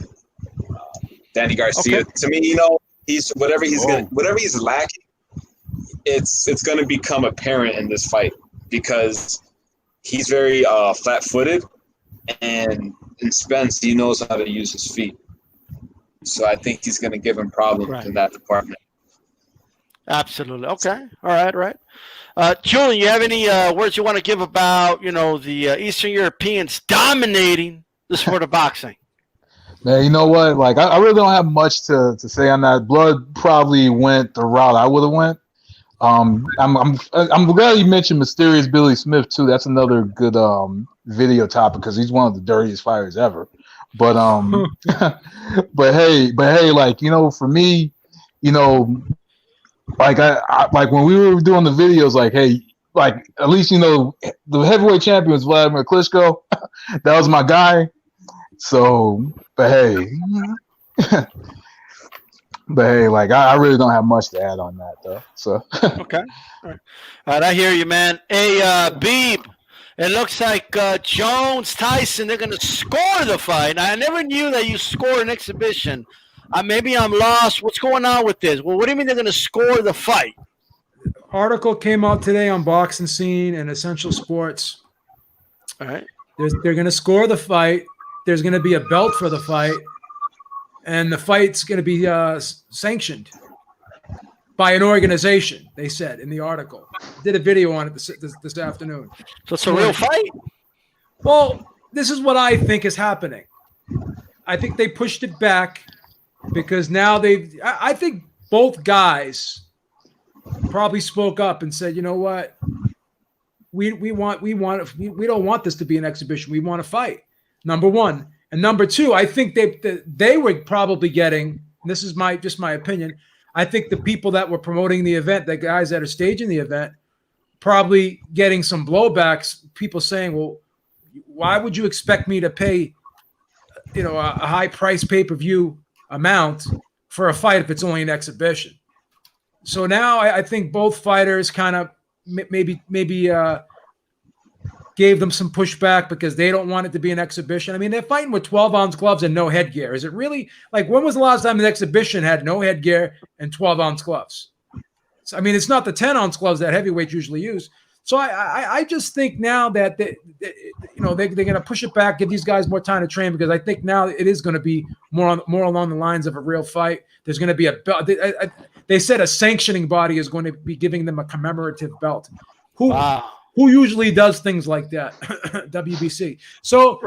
Danny Garcia, to me, he's whatever he's lacking, it's going to become apparent in this fight, because he's very flat-footed, and in Spence, he knows how to use his feet. So I think he's going to give him problems in that department. Absolutely. Okay. All right. Julian, you have any words you want to give about, the Eastern Europeans dominating the sport of boxing? Man, you know what? Like, I really don't have much to say on that. Blood probably went the route I would have went. I'm glad you mentioned Mysterious Billy Smith too. That's another good video topic, because he's one of the dirtiest fighters ever. But but hey, like, for me, like I like when we were doing the videos, like, hey, like, at least the heavyweight champion was Vladimir Klitschko. That was my guy. So, but hey. But hey, like, I really don't have much to add on that, though. So okay, all right, I hear you, man. Hey, Beeb, it looks like Jones, Tyson, they're gonna score the fight. I never knew that you score an exhibition. Maybe I'm lost. What's going on with this? Well, what do you mean they're gonna score the fight? Article came out today on Boxing Scene and Essential Sports. All right, they're gonna score the fight. There's gonna be a belt for the fight. And the fight's going to be sanctioned by an organization, they said in the article. Did a video on it this afternoon. So it's a real fight? Well, this is what I think is happening. I think they pushed it back because now I think both guys probably spoke up and said, you know what, we don't want this to be an exhibition. We want to fight. Number one. And number two, I think they were probably getting, and this is just my opinion, I think the people that were promoting the event, the guys that are staging the event, probably getting some blowbacks, people saying, well, why would you expect me to pay, a high price pay-per-view amount for a fight if it's only an exhibition? So now I think both fighters kind of maybe gave them some pushback because they don't want it to be an exhibition. I mean, they're fighting with 12-ounce gloves and no headgear. Is it really like, when was the last time an exhibition had no headgear and 12-ounce gloves? So, I mean, it's not the 10-ounce gloves that heavyweights usually use. So I just think now that they're going to push it back, give these guys more time to train, because I think now it is going to be more along the lines of a real fight. There's going to be a belt. They said a sanctioning body is going to be giving them a commemorative belt. Who usually does things like that? WBC. So,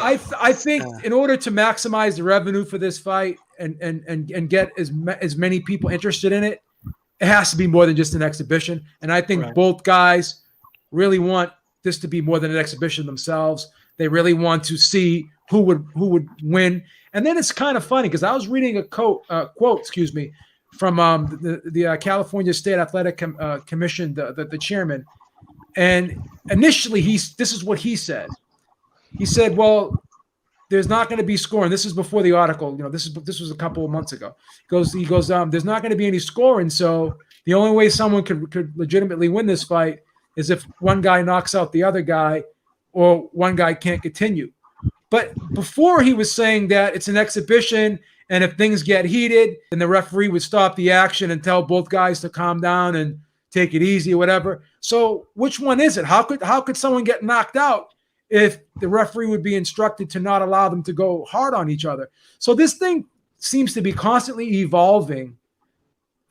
I think in order to maximize the revenue for this fight and get as many people interested in it, it has to be more than just an exhibition. And I think both guys really want this to be more than an exhibition themselves. They really want to see who would win. And then it's kind of funny because I was reading a quote, from the California State Athletic Commission, the chairman, and initially this is what he said. He said, "Well, there's not going to be scoring." This is before the article. This was a couple of months ago. He goes, there's not going to be any scoring. So the only way someone could legitimately win this fight is if one guy knocks out the other guy, or one guy can't continue. But before, he was saying that it's an exhibition, and if things get heated, then the referee would stop the action and tell both guys to calm down and take it easy or whatever. So which one is it? How could someone get knocked out if the referee would be instructed to not allow them to go hard on each other? So this thing seems to be constantly evolving.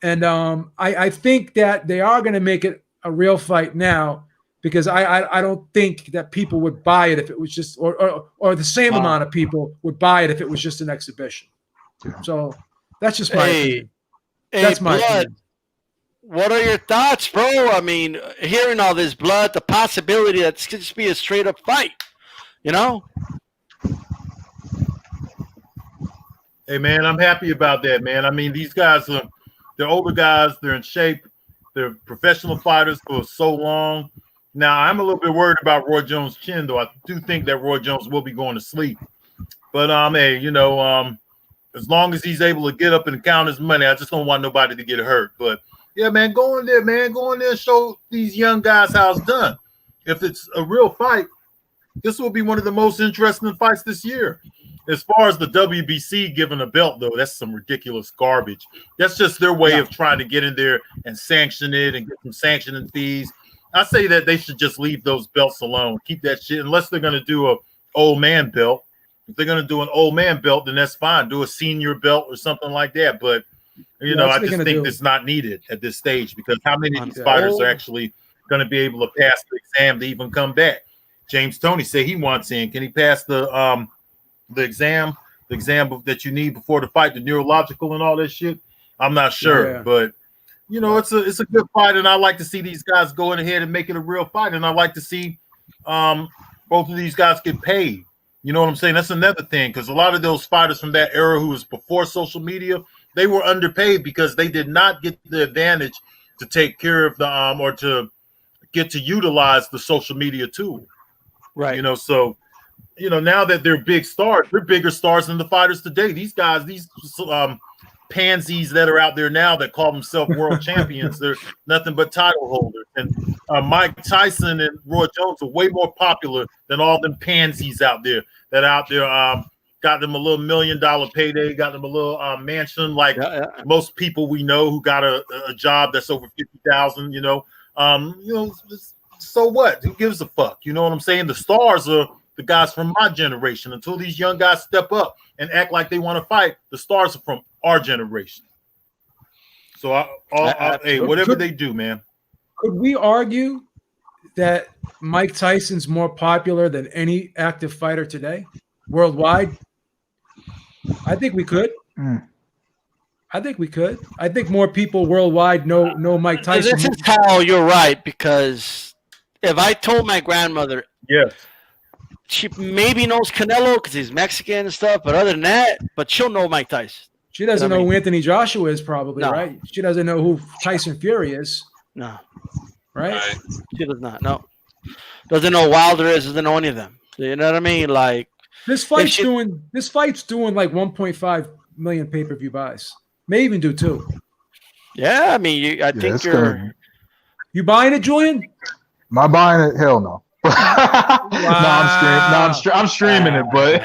And I think that they are going to make it a real fight now, because I don't think that people would buy it if it was just, or the same amount of people would buy it if it was just an exhibition. So that's just my opinion. That's my opinion. What are your thoughts, bro? I mean, hearing all this blood, the possibility that this could just be a straight up fight, Hey, man, I'm happy about that, man. I mean, these guys they're older guys. They're in shape. They're professional fighters for so long. Now, I'm a little bit worried about Roy Jones' chin, though. I do think that Roy Jones will be going to sleep. But, hey, as long as he's able to get up and count his money, I just don't want nobody to get hurt. But, yeah, man, go in there, man. Go in there and show these young guys how it's done. If it's a real fight, this will be one of the most interesting fights this year. As far as the WBC giving a belt, though, that's some ridiculous garbage. That's just their way of trying to get in there and sanction it and get some sanctioning fees. I say that they should just leave those belts alone. Keep that shit, unless they're going to do a old man belt. If they're going to do an old man belt, then that's fine. Do a senior belt or something like that. But, I just think it's not needed at this stage, because how many of these fighters are actually going to be able to pass the exam to even come back? James Toney said he wants in. Can he pass the exam that you need before the fight, the neurological and all that shit? I'm not sure, but it's a good fight, and I like to see these guys going ahead and make it a real fight, and I like to see both of these guys get paid. You know what I'm saying? That's another thing, because a lot of those fighters from that era who was before social media, they were underpaid because they did not get the advantage to take care of the or to get to utilize the social media tool. Right. So now that they're big stars, they're bigger stars than the fighters today. These guys, these pansies that are out there now that call themselves world champions, they're nothing but title holders. And Mike Tyson and Roy Jones are way more popular than all them pansies out there got them a little $1 million payday, got them a little mansion, like most people we know who got a job that's over 50,000. So what? Who gives a fuck? You know what I'm saying? The stars are the guys from my generation. Until these young guys step up and act like they want to fight, the stars are from our generation. So, hey, whatever they do, man. Could we argue that Mike Tyson's more popular than any active fighter today, worldwide? I think we could. Mm. I think we could. I think more people worldwide know Mike Tyson. This is how you're right, because if I told my grandmother, Yes. she maybe knows Canelo because he's Mexican and stuff, but other than that, but she'll know Mike Tyson. She doesn't I mean- know who Anthony Joshua is, probably, No. right? She doesn't know who Tyson Fury is, No, right? Right. she does not. No, doesn't know Wilder is. Doesn't know any of them. You know what I mean? Like, This fight's she- doing like 1.5 million pay-per-view buys. May even do 2. yeah, I mean, I think it's you're. gonna- You buying it, Julian? Am I buying it? Hell no. No, I'm streaming it, but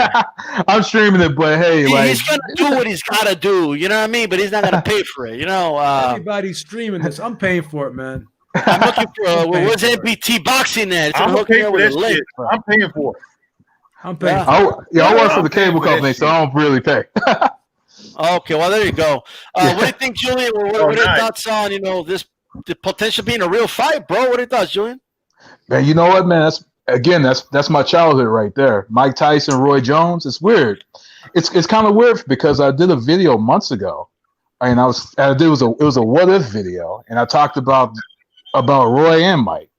I'm streaming it. But hey, like He's gonna do what he's gotta do. You know what I mean? But he's not gonna pay for it. You know. Everybody's streaming this. I'm paying for it, man. I'm looking for where's NBT boxing at? It's I'm hooking paying up for with that a link. shit. I'm paying for it. I'm paying. Yeah. I work for the I'm paying cable for that company, so shit. I don't really pay. Okay, well there you go. What do you think, Julian? What are your nice. thoughts on the potential being a real fight, bro? What are your thoughts, Julian? Man, you know what, man? That's my childhood right there. Mike Tyson, Roy Jones. It's weird. It's kind of weird because I did a video months ago, and it was a what if video, and I talked about Roy and Mike.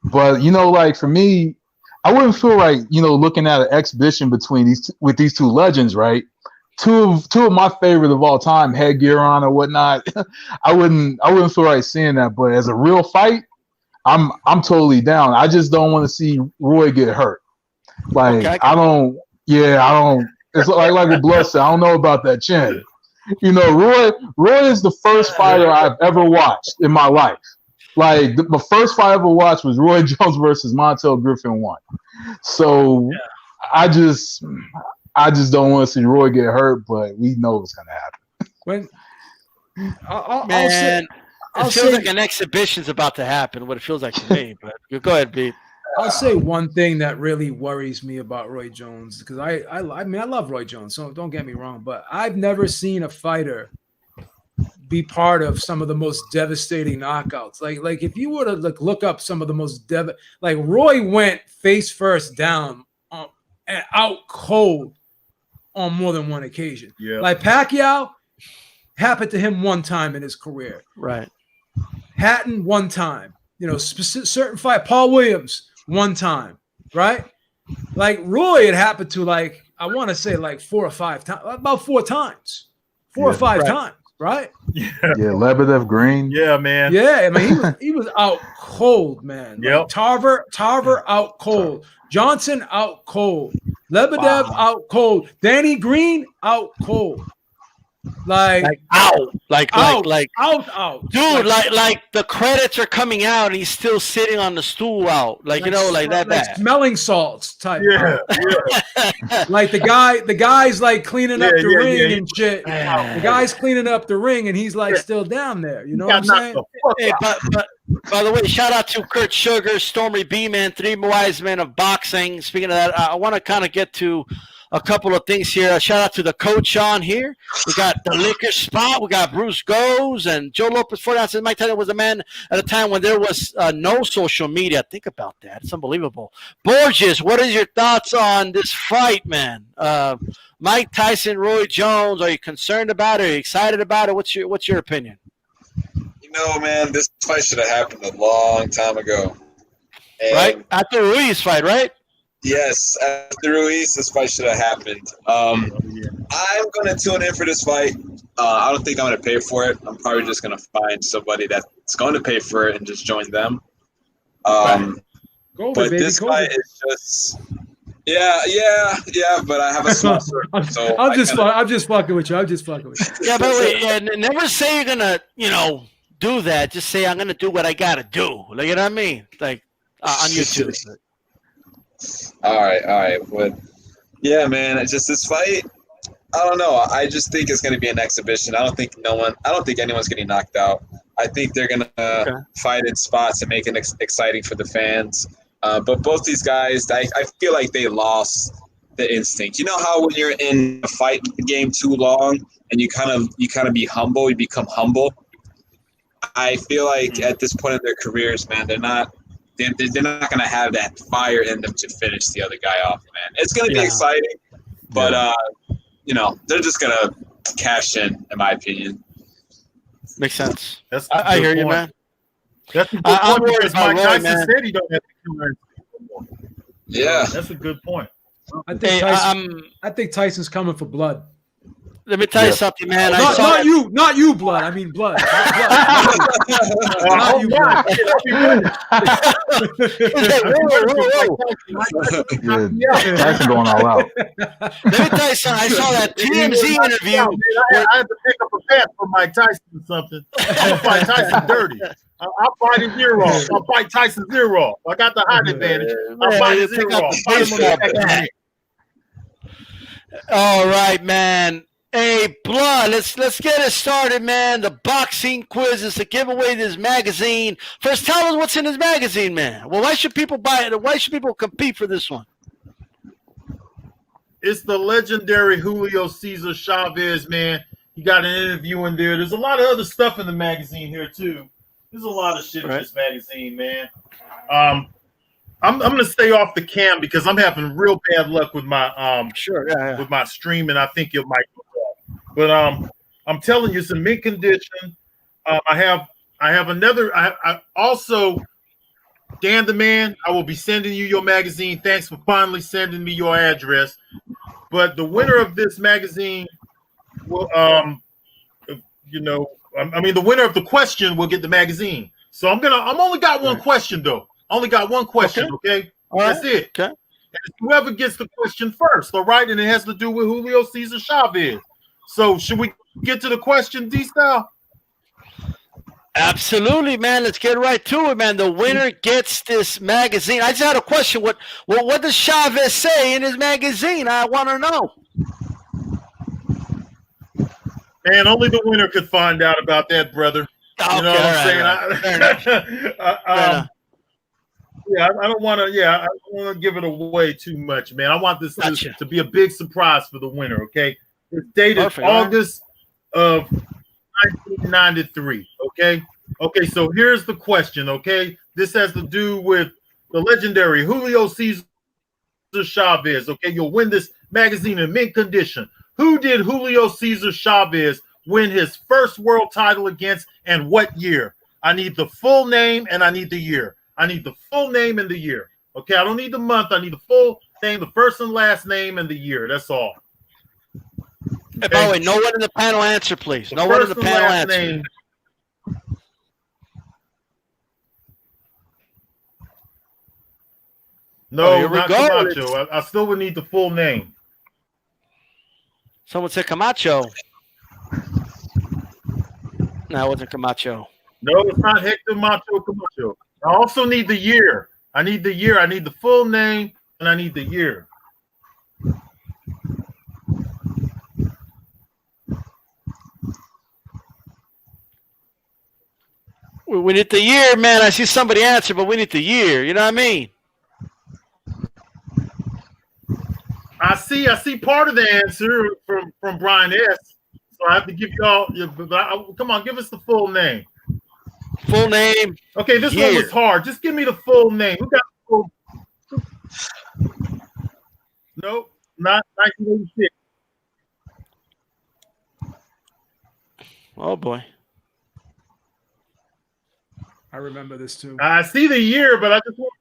But like for me, I wouldn't feel right, looking at an exhibition between these two legends, right? Two of my favorite of all time, headgear on or whatnot. I wouldn't feel right seeing that. But as a real fight, I'm totally down. I just don't want to see Roy get hurt. Like Okay. I don't. It's like with Bloodset. I don't know about that chin. Roy is the first fighter I've ever watched in my life. Like the first fight I ever watched was Roy Jones versus Montel Griffin 1. So I just don't want to see Roy get hurt, but we know what's gonna happen. When I'll Man, say, it feels like an exhibition's about to happen. What it feels like to me, but go ahead, B. I'll say one thing that really worries me about Roy Jones, because I mean I love Roy Jones, so don't get me wrong, but I've never seen a fighter be part of some of the most devastating knockouts. Like if you were to look up some of the most like Roy went face first down and out cold on more than one occasion. Yeah. Like Pacquiao happened to him one time in his career. Right. Hatton one time. Certain fight. Paul Williams one time. Right. Like Roy, it happened to I want to say 4 or 5 times, about 4 times, 4 or 5 times. Right? Yeah. Yeah, Lebedev Green. Yeah, man. Yeah, I mean he was out cold, man. Yep. Tarver out cold. Johnson out cold. Lebedev out cold. Danny Green out cold. Like out. out. Dude, like the credits are coming out and he's still sitting on the stool out. Like that bad. Smelling salts type. Yeah. Like the guy's cleaning up the ring and shit. Man. The guy's cleaning up the ring and he's still down there. You know what I'm saying? Hey, but by the way, shout out to Kurt Sugar, Stormy B-Man, 3 wise men of boxing. Speaking of that, I want to kind of get to a couple of things here. Shout out to the coach on here. We got the liquor spot. We got Bruce Goes and Joe Lopez 40 ounces. Mike Tyson was a man at a time when there was no social media. Think about that. It's unbelievable. Borges, what is your thoughts on this fight, man? Mike Tyson, Roy Jones. Are you concerned about it? Are you excited about it? What's your opinion? Man, this fight should have happened a long time ago. And Right after Ruiz fight, right? yes, after Ruiz, this fight should have happened. I'm going to tune in for this fight. I don't think I'm going to pay for it. I'm probably just going to find somebody that's going to pay for it and just join them. COVID, But baby, this COVID. fight is just – yeah, but I have a sponsor. So I'm just fucking with you. Yeah, but wait, never say you're gonna, do that. Just say I'm gonna do what I gotta do. Like, you know what I mean? Like on YouTube. All right. But yeah, man, it's just this fight. I don't know. I just think it's gonna be an exhibition. I don't think anyone's getting knocked out. I think they're gonna fight in spots and make it exciting for the fans. But both these guys, I feel like they lost the instinct. You know how when you're in a fight game too long and you kind of be humble, you become humble. I feel like at this point in their careers, man, they're not going to have that fire in them to finish the other guy off, man. It's going to be exciting, but they're just gonna cash in my opinion. Makes sense. That's I hear you, man. That's a good I'm point worried because about Mike Roy, Tyson man. said he don't have to kill anymore. Yeah. That's a good point. I think Hey, I think Tyson's coming for blood. let me tell you Yes. something, man. I Not, saw not that- you, not you, blood. I mean blood. Not you, blood. Yeah, Tyson going all out. Let me tell you something. I saw that TMZ interview. I had to pick up a pat for Mike Tyson or something. I'm gonna fight Tyson dirty. I'll fight his ear off. I'll fight Tyson's ear off. I got the height advantage. I'll fight his ear off. Fight him on the back of the All right, man. Hey, Blood, let's get it started, man. The boxing quiz is to give away this magazine. First, tell us what's in this magazine, man. Well, why should people buy it? Why should people compete for this one? It's the legendary Julio Cesar Chavez, man. You got an interview in there. There's a lot of other stuff in the magazine here, too. There's a lot of shit in this magazine, man. I'm gonna stay off the cam because I'm having real bad luck with my with my stream, and I think it might go off. But I'm telling you, it's in mint condition. I have another. I also, Dan the Man, I will be sending you your magazine. Thanks for finally sending me your address. But the winner of this magazine will, the winner of the question will get the magazine. So I'm only got one question though. Only got one question, okay? That's it. Okay. And it's whoever gets the question first, all right? And it has to do with Julio Cesar Chavez. So should we get to the question, D-Style? Absolutely, man. Let's get right to it, man. The winner gets this magazine. I just had a question. What does Chavez say in his magazine? I want to know. Man, only the winner could find out about that, brother. Okay, You know what I'm saying? Fair Yeah, I don't want to. Yeah, I don't want to give it away too much, man. I want this Gotcha. to be a big surprise for the winner. Okay, it's dated Perfect, August of 1993. Okay. So here's the question. Okay, this has to do with the legendary Julio Cesar Chavez. Okay, you'll win this magazine in mint condition. Who did Julio Cesar Chavez win his first world title against, and what year? I need the full name and I need the year. I need the full name and the year. Okay, I don't need the month. I need the full name, the first and last name, and the year. That's all. Hey, by the way, no one in the panel answer, please. No one in the panel answer. No, here we not go. Camacho. I still would need the full name. Someone said Camacho. No, it wasn't Camacho. No, it's not Hector Macho Camacho. I also need the year. I need the year. I need the full name, and I need the year. We need the year, man. I see somebody answer, but we need the year. You know what I mean? I see part of the answer from Brian S. So I have to give y'all. Come on, give us the full name. Full name. Okay, this year. one was hard. Just give me the full name. Who got the full? Nope, not 1986. Oh boy. I remember this too. I see the year, but I just want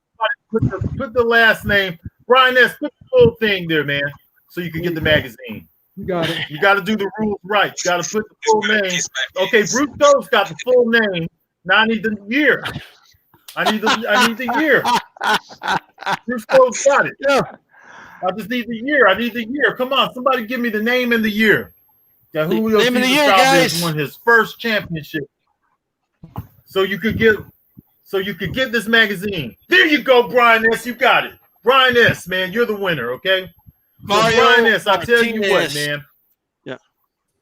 to put the last name. Brian S. Put the full thing there, man, so you can get the magazine. You got it. You got to do the rules right. You got to put the full name. Okay, Bruce Doe's got the full name. Now I need the year. I need the year. Bruce Doe's got it. Yeah. I just need the year. I need the year. Come on, somebody give me the name and the year. That Julio Name of the Cesar year, Chavez guys. won his first championship. So you could get this magazine. There you go, Brian S. You got it. Brian S., man, you're the winner, okay? So Mario Brian S., I tell you what, Martinez. man. Yeah.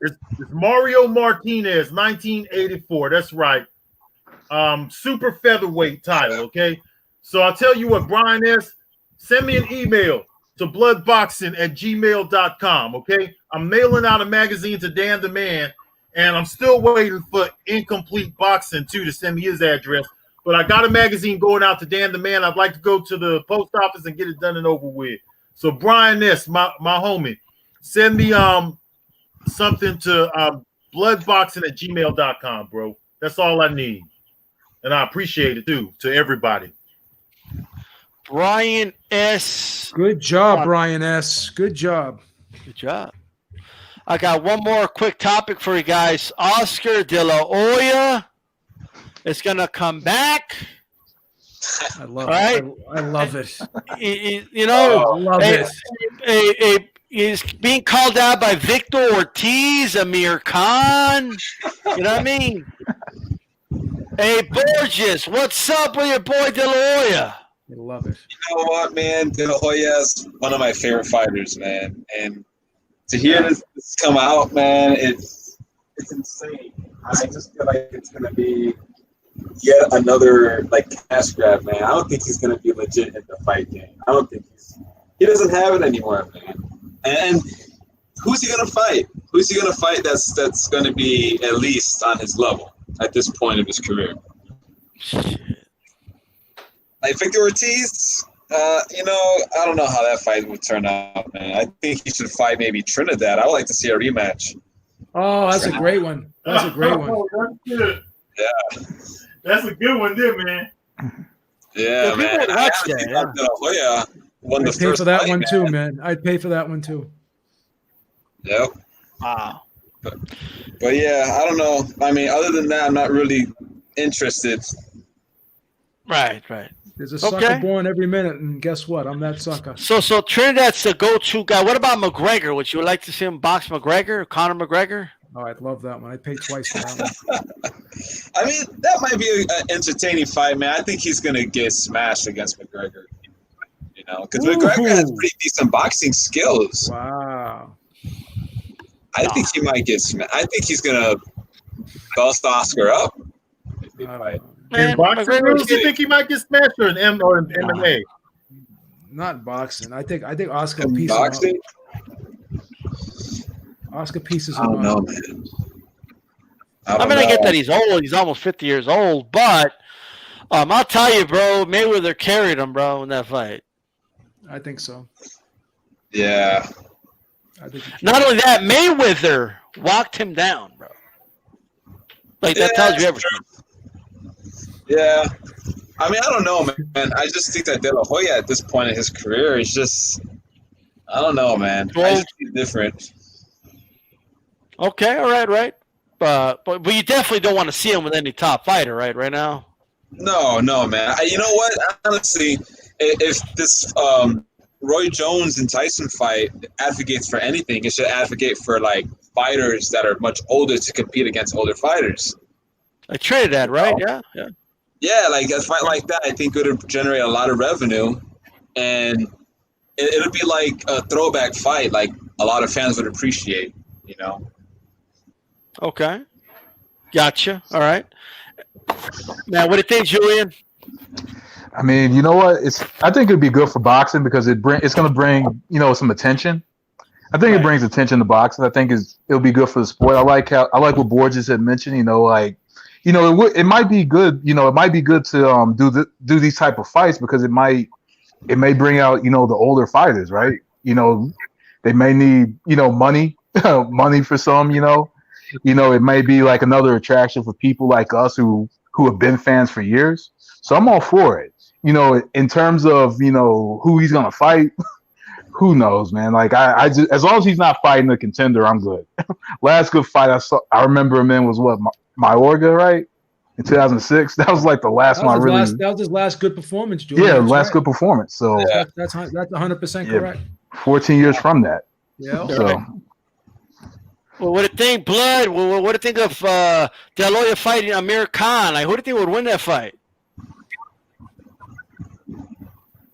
It's Mario Martinez, 1984. That's right. Super featherweight title, okay? So I'll tell you what, Brian S., send me an email to bloodboxing@gmail.com, okay? I'm mailing out a magazine to Dan the Man, and I'm still waiting for Incomplete Boxing, too, to send me his address. But I got a magazine going out to Dan the Man. I'd like to go to the post office and get it done and over with. So Brian S., my homie, Send me something to bloodboxing@gmail.com, bro. That's all I need. And I appreciate it too, to everybody. Brian S. Good job, Brian S. Good job. Good job. I got one more quick topic for you guys. Oscar De La Hoya is going to come back. I love Right? it. I love it. You know, I love it. he's being called out by Victor Ortiz, Amir Khan. You know what I mean? Hey, Borges, what's up with your boy De La Hoya? I love it. You know what, man? De La Hoya is one of my favorite fighters, man. And to hear this come out, man, it's insane. I just feel like it's gonna be yet another like cash grab, man. I don't think he's gonna be legit in the fight game. I don't think he doesn't have it anymore, man. And who's he gonna fight? Who's he gonna fight that's gonna be at least on his level at this point of his career? Like Victor Ortiz, you know, I don't know how that fight would turn out, man. I think he should fight maybe Trinidad. I would like to see a rematch. Oh, that's a great one. That's a great one. That's good. Yeah. That's a good one there, man. Yeah, man. Watch I that, think De La Hoya won the I'd pay first for that fight, one man. too, man. I'd pay for that one too. Yep. Wow. But yeah, I don't know. I mean, other than that, I'm not really interested. Right. There's a sucker born every minute, and guess what? I'm that sucker. So Trinidad's the go-to guy. What about McGregor? Would you like to see him box McGregor, Conor McGregor? Oh, I'd love that one. I'd pay twice for that one. I mean, that might be an entertaining fight, man. I think he's going to get smashed against McGregor. You know, because McGregor has pretty decent boxing skills. Wow. I think he might get smashed. I think he's going to bust Oscar up. In boxing, do you think he might get smashed or in MMA? Not boxing. I think Oscar In pieces boxing? him up. Oscar pieces I him don't know, up. man. I mean, I get that he's old. He's almost 50 years old. But I'll tell you, bro, Mayweather carried him, bro, in that fight. I think so. Yeah. Not only that, Mayweather walked him down, bro. Like, that tells you everything. Yeah. I mean, I don't know, man. I just think that De La Hoya at this point in his career is just, I don't know, man. I just think different. Okay, all right. But you definitely don't want to see him with any top fighter, right now? No, man. You know what? Honestly, if this Roy Jones and Tyson fight advocates for anything, it should advocate for, like, fighters that are much older to compete against older fighters. Like Trinidad, right? Yeah. Yeah, like a fight like that, I think it would generate a lot of revenue, and it would be like a throwback fight, like a lot of fans would appreciate, you know? Okay. Gotcha. All right. Now, what do you think, Julian? I mean, you know what? I think it'd be good for boxing because it's going to bring, you know, some attention. I think it brings attention to boxing. I think it'll be good for the sport. I like what Borges had mentioned. You know, like, you know, it might be good. You know, it might be good to do these type of fights because it may bring out, you know, the older fighters, right? You know, they may need, you know, money for some. You know, it may be like another attraction for people like us who have been fans for years. So I'm all for it. You know, in terms of, you know, who he's gonna fight, who knows, man? Like I just, as long as he's not fighting a contender, I'm good. Last good fight I remember him in was what, Mayorga, right? In 2006. That was like the last one. That was his last good performance, Julian. Yeah, last good performance. So yeah. That's 100% correct. 14 years from that. Yeah. So. Well, what do you think, Blood? What do you think of De La Hoya fighting Amir Khan? Like, who do you think would win that fight?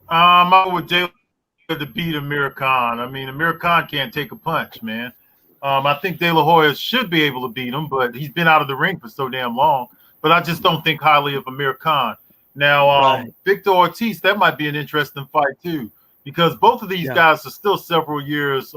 I would De La Hoya to beat Amir Khan. I mean, Amir Khan can't take a punch, man. I think De La Hoya should be able to beat him, but he's been out of the ring for so damn long. But I just don't think highly of Amir Khan. Now, Victor Ortiz, that might be an interesting fight too, because both of these guys are still several years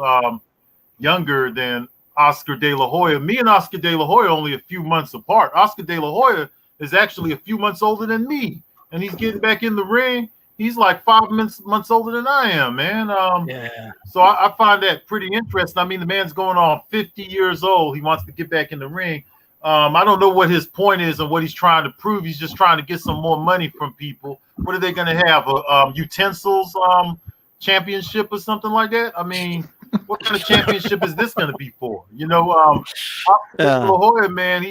younger than Oscar De La Hoya. Me and Oscar De La Hoya are only a few months apart. Oscar De La Hoya is actually a few months older than me, and he's getting back in the ring. He's like 5 months older than I am, man. Yeah. So I find that pretty interesting. I mean, the man's going on 50 years old. He wants to get back in the ring. I don't know what his point is and what he's trying to prove. He's just trying to get some more money from people. What are they going to have? A utensils championship or something like that? I mean, what kind of championship is this going to be for? You know, Hoya, man,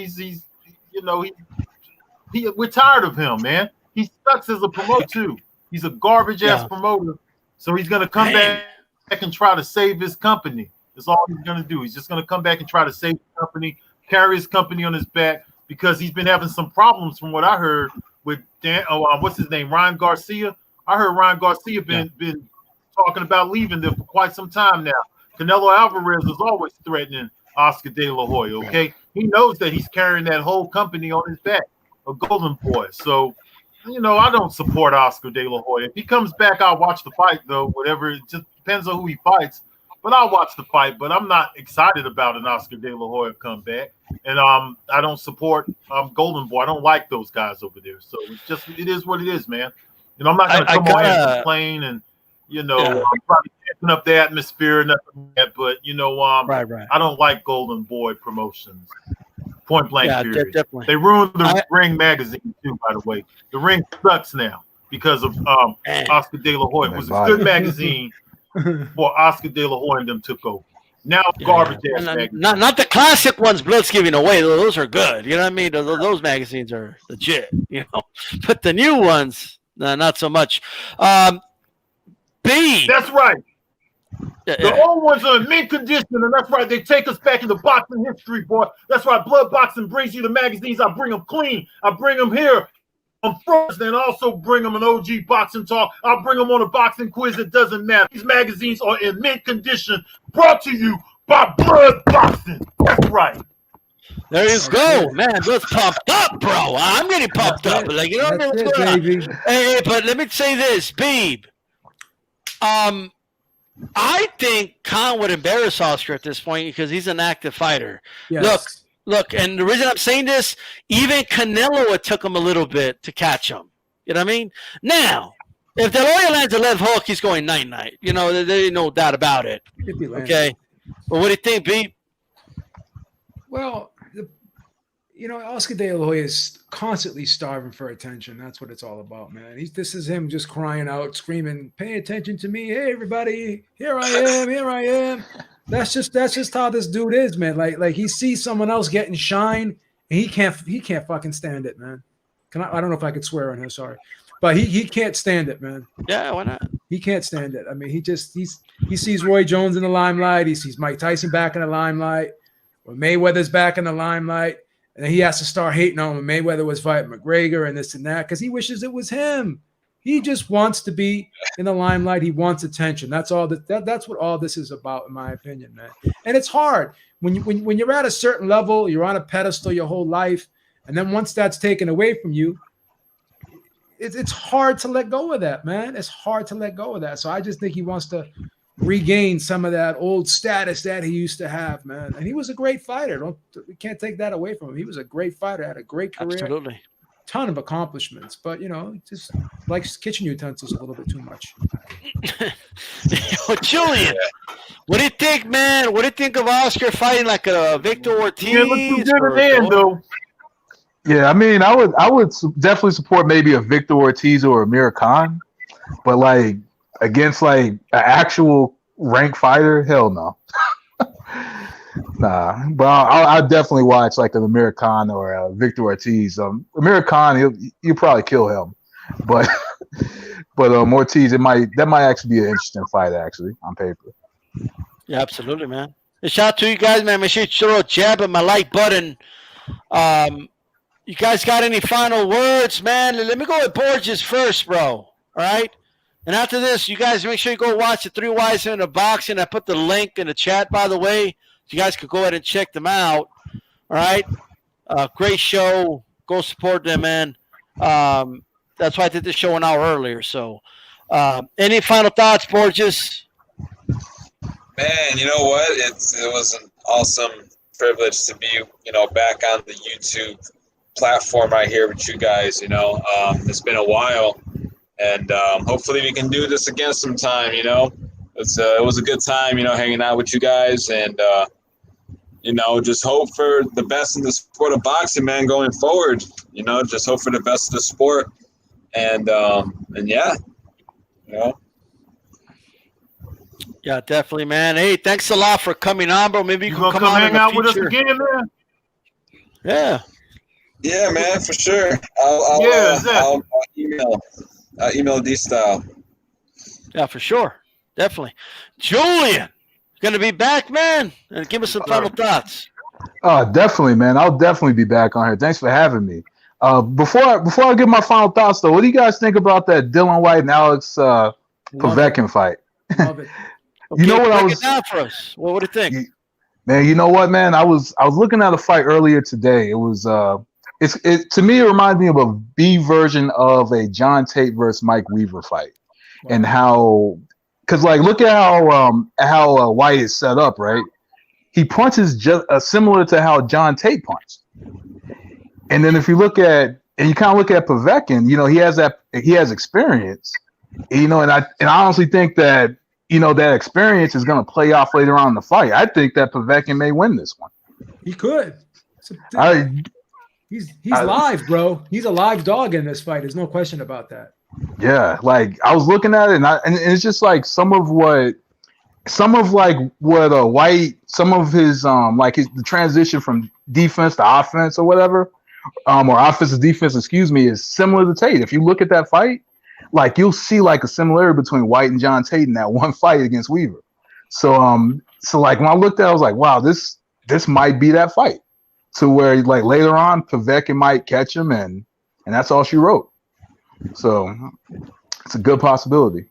we're tired of him, man. He sucks as a promoter too. He's a garbage ass promoter. So he's going to come back and try to save his company. That's all he's going to do. He's just going to come back and try to save the company, carry his company on his back, because he's been having some problems from what I heard with what's his name, Ryan Garcia. I heard Ryan Garcia been talking about leaving there for quite some time now. Canelo Alvarez is always threatening Oscar De La Hoya. Okay, he knows that he's carrying that whole company on his back, a golden boy. So, you know, I don't support Oscar De La Hoya. If he comes back, I'll watch the fight, though. Whatever, it just depends on who he fights. But I'll watch the fight. But I'm not excited about an Oscar De La Hoya comeback. And I don't support Golden Boy. I don't like those guys over there. So it is what it is, man. You know, I'm not going to come on here and complain and, you know, I'm probably catching up the atmosphere and nothing like that. But, you know, I don't like Golden Boy promotions. Point blank, period. Definitely. They ruined the Ring magazine, too, by the way. The Ring sucks now because of Oscar De La Hoya. It was a good magazine before Oscar De La Hoya and them took over. Now garbage ass magazines. Not the classic ones Blood's giving away. Those are good. You know what I mean? Those magazines are legit, you know. But the new ones, not so much. B. That's right. The old ones are in mint condition, and that's right. They take us back into boxing history, boy. That's right. Blood Boxing brings you the magazines. I bring them clean. I bring them here on Thursday, and also bring them an OG boxing talk. I'll bring them on a boxing quiz. It doesn't matter. These magazines are in mint condition. Brought to you by Blood Boxing. That's right. There you go, man. Blood's pumped up, bro. I'm getting pumped up. Like, you know what's going on? Hey, but let me say this, Beeb. I think Khan would embarrass Oscar at this point because he's an active fighter. Yes. Look, and the reason I'm saying this, even Canelo, it took him a little bit to catch him. You know what I mean? Now, if De La Hoya lands a left hook, he's going night-night. You know, there ain't no doubt about it. Okay? But what do you think, B? Well, you know, Oscar De La Hoya is constantly starving for attention. That's what it's all about, man. This is him just crying out, screaming, "Pay attention to me. Hey, everybody. Here I am. Here I am." That's just how this dude is, man. Like he sees someone else getting shine, and he can't fucking stand it, man. I don't know if I could swear on here, sorry. But he can't stand it, man. Yeah, why not? He can't stand it. I mean, he sees Roy Jones in the limelight, he sees Mike Tyson back in the limelight, or Mayweather's back in the limelight. And then he has to start hating on when Mayweather was fighting McGregor and this and that because he wishes it was him. He just wants to be in the limelight. He wants attention. That's all that's what all this is about, in my opinion, man. And it's hard when you're at a certain level, you're on a pedestal your whole life, and then once that's taken away from you, it's hard to let go of that, man. It's hard to let go of that. So I just think he wants to regain some of that old status that he used to have, man. And he was a great fighter. We can't take that away from him. He was a great fighter, had a great career. Absolutely. Ton of accomplishments, but you know, just likes kitchen utensils a little bit too much. Yo, Julian, what do you think, man? What do you think of Oscar fighting like a Victor Ortiz? Yeah, I mean, I would definitely support maybe a Victor Ortiz or Amir Khan, but like against like an actual ranked fighter, hell no. Nah, but I'll definitely watch like an Amir Khan or Victor Ortiz. Amir Khan, you probably kill him, but Ortiz, that might actually be an interesting fight actually on paper. Yeah, absolutely, man. A shout out to you guys, man. Make sure you throw a jab at my like button. You guys got any final words, man? Let me go with Borges first, bro. All right. And after this, you guys make sure you go watch the 3 Wise Men of Boxing. I put the link in the chat, by the way. You guys could go ahead and check them out. All right. Great show. Go support them, man. That's why I did this show an hour earlier. So any final thoughts, Borges? Man, you know what? It was an awesome privilege to be, back on the YouTube platform right here with you guys. It's been a while. And hopefully we can do this again sometime. You know, it was a good time. You know, hanging out with you guys, and you know, just hope for the best in the sport of boxing, man, going forward. You know, just hope for the best of the sport, and yeah, you know. Yeah, definitely, man. Hey, thanks a lot for coming on, bro. Maybe you can come on hang in the out with us future. again, man. Yeah. Yeah, man, for sure. I'll email D-Style. Yeah, for sure. Definitely. Julian, going to be back, man? And give us some final thoughts. Definitely, man. I'll definitely be back on here. Thanks for having me. Before I give my final thoughts, though, what do you guys think about that Dylan White and Alex Povetkin fight? Love it. You know what break I was it down for us. Well, what do you think? Man, you know what, man? I was looking at a fight earlier today. It was to me it reminded me of a B version of a John Tate versus Mike Weaver fight. Wow. And how, because like look at how White is set up, right? He punches just similar to how John Tate punched. And then if you look at and you kind of look at Povetkin, you know, he has experience, you know, and I honestly think that, you know, that experience is going to play off later on in the fight. I think that Povetkin may win this one. He could. He's live, bro. He's a live dog in this fight. There's no question about that. Yeah, like I was looking at it, and it's just like some of what White, some of his the transition from defense to offense or whatever, or offense to defense, excuse me, is similar to Tate. If you look at that fight, like you'll see like a similarity between White and John Tate in that one fight against Weaver. So like when I looked at it, I was like, wow, this might be that fight. To where like later on, Povetkin might catch him, and that's all she wrote. So it's a good possibility.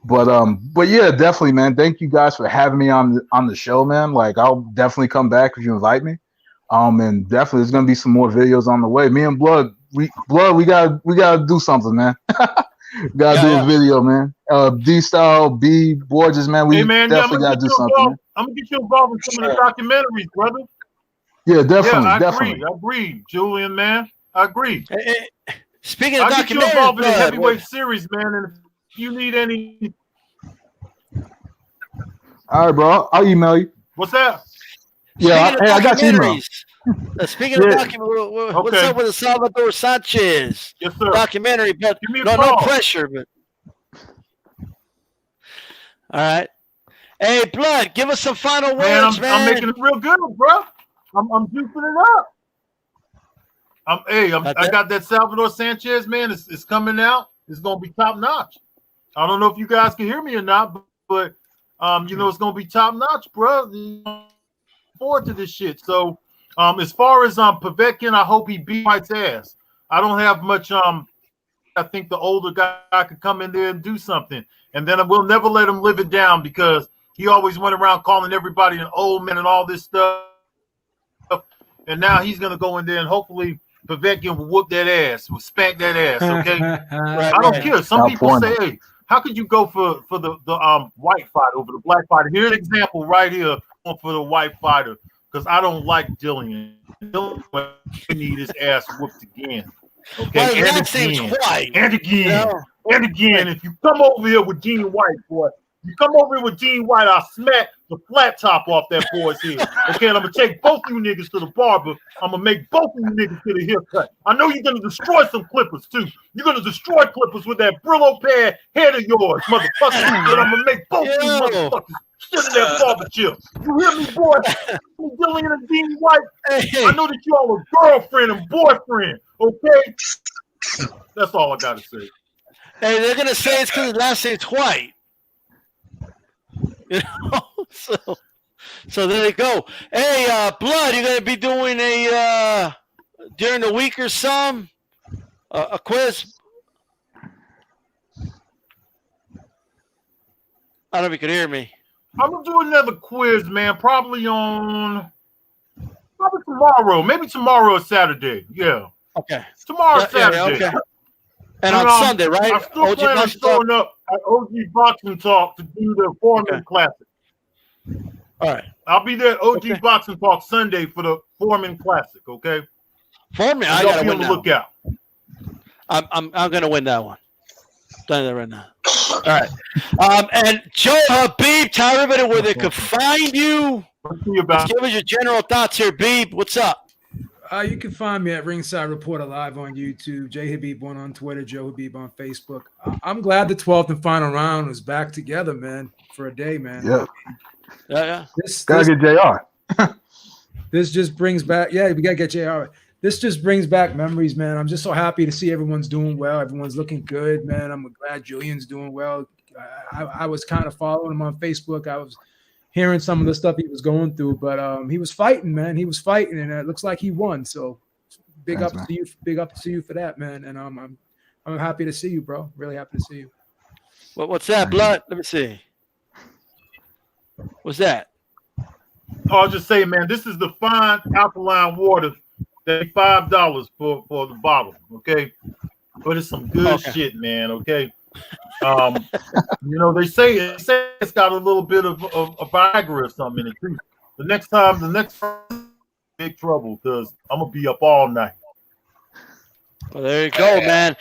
But yeah, definitely, man. Thank you guys for having me on the show, man. Like I'll definitely come back if you invite me. And definitely there's gonna be some more videos on the way. Me and Blood, we gotta do something, man. Gotta do a video, man. D-Style, B, Borges, man. We definitely gotta do something. Man. I'm gonna get you involved in some of the documentaries, brother. Yeah, definitely. I agree, Julian, man. I agree. Hey, speaking of I'll get you involved in the documentaries, heavyweight series, man. And if you need any, all right, bro. I'll email you. What's that? Yeah, I got your email. Speaking of documentary, what's up with the Salvador Sanchez documentary? But no pressure. But all right. Hey, Blood, give us some final words, man. I'm making it real good, bro. I'm juicing it up. I got that Salvador Sanchez, man. It's coming out. It's gonna be top notch. I don't know if you guys can hear me or not, but you know it's gonna be top notch, bro. Forward to this shit. So as far as Povetkin, I hope he beat White's ass. I don't have much. I think the older guy could come in there and do something, and then we'll never let him live it down because he always went around calling everybody an old man and all this stuff. And now he's gonna go in there and hopefully Povetkin will whoop that ass, will spank that ass. Okay, I don't care. Some people say, "Hey, how could you go for the white fight over the black fighter?" Here's an example right here for the white fighter because I don't like Dillian. Dillian need his ass whooped again. Okay, well, and again. If you come over here with Dean White, boy, you come over here with Dean White, I'll smack the flat top off that boy's head. Okay, and I'm gonna take both you niggas to the barber. I'm gonna make both of you niggas get a haircut. I know you're gonna destroy some clippers too. You're gonna destroy clippers with that Brillo pad head of yours, motherfucker. And I'm gonna make both of you motherfuckers sit in that barber chair. You hear me, boy? Dillian and Dean White. I know that you all are girlfriend and boyfriend. Okay, that's all I gotta say. Hey, they're gonna say it's because his last name's White. You know, so there you go. Hey, Blood, you're gonna be doing a during the week or some a quiz. I don't know if you can hear me. I'm gonna do another quiz, man. Probably tomorrow. Maybe tomorrow or Saturday. Yeah. Okay. Tomorrow, Saturday. Okay. And on Sunday, right? I'm still planning on showing up at OG Boxing Talk to do the Foreman Classic. All right. I'll be there at OG Boxing Talk Sunday for the Foreman Classic, okay? Foreman, I gotta win that. Look out. I'm gonna win that one. Done that right now. All right. And Joe Habib, tell everybody where they could find you. Give us your general thoughts here, Beeb. What's up? You can find me at Ringside Reporter Live on YouTube, J Habib1 on Twitter, Joe Habib on Facebook. I'm glad the 12th and final round was back together, man, for a day, man. Yeah. This Gotta get JR. This just brings back, we gotta get JR. This just brings back memories, man. I'm just so happy to see everyone's doing well. Everyone's looking good, man. I'm glad Julian's doing well. I was kind of following him on Facebook. I was hearing some of the stuff he was going through, but he was fighting, man. He was fighting, and it looks like he won. So big up to you for that, man. And I'm happy to see you, bro. Really happy to see you. What's that, Blood? Let me see. What's that? I'll just say, man, this is the fine alkaline water. $5 for the bottle, okay? But it's some good shit, man, okay? They say it's got a little bit of a Viagra or something in it too. The next time, big trouble because I'm gonna be up all night. Well, there you go, man.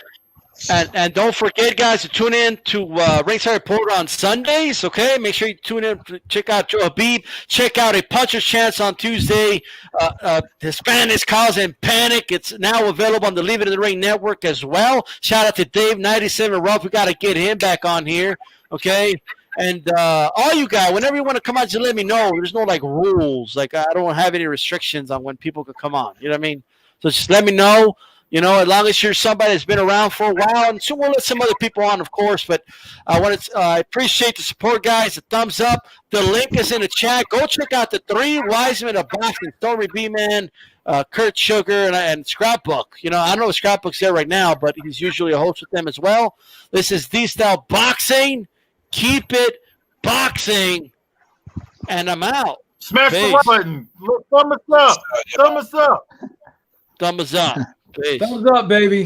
And don't forget, guys, to tune in to Ringside Reporter on Sundays, okay? Make sure you tune in. Check out Joe Habib. Check out A Puncher's Chance on Tuesday. Hispanics Causing Panic. It's now available on the Leave It in the Ring network as well. Shout out to Dave, 97 Rough. We got to get him back on here, okay? And all you guys, whenever you want to come on, just let me know. There's no, rules. I don't have any restrictions on when people could come on. You know what I mean? So just let me know. As long as you're somebody that's been around for a while, and soon we'll let some other people on, of course. But I appreciate the support, guys. The thumbs up. The link is in the chat. Go check out the 3 wise men of boxing: Stormy B-Man, Kurt Sugar, and Scrapbook. I don't know if Scrapbook's there right now, but he's usually a host with them as well. This is D-Style Boxing. Keep it boxing, and I'm out. Smash the like button. Thumbs up. Thumbs up. Thumbs up. Thumbs up, baby.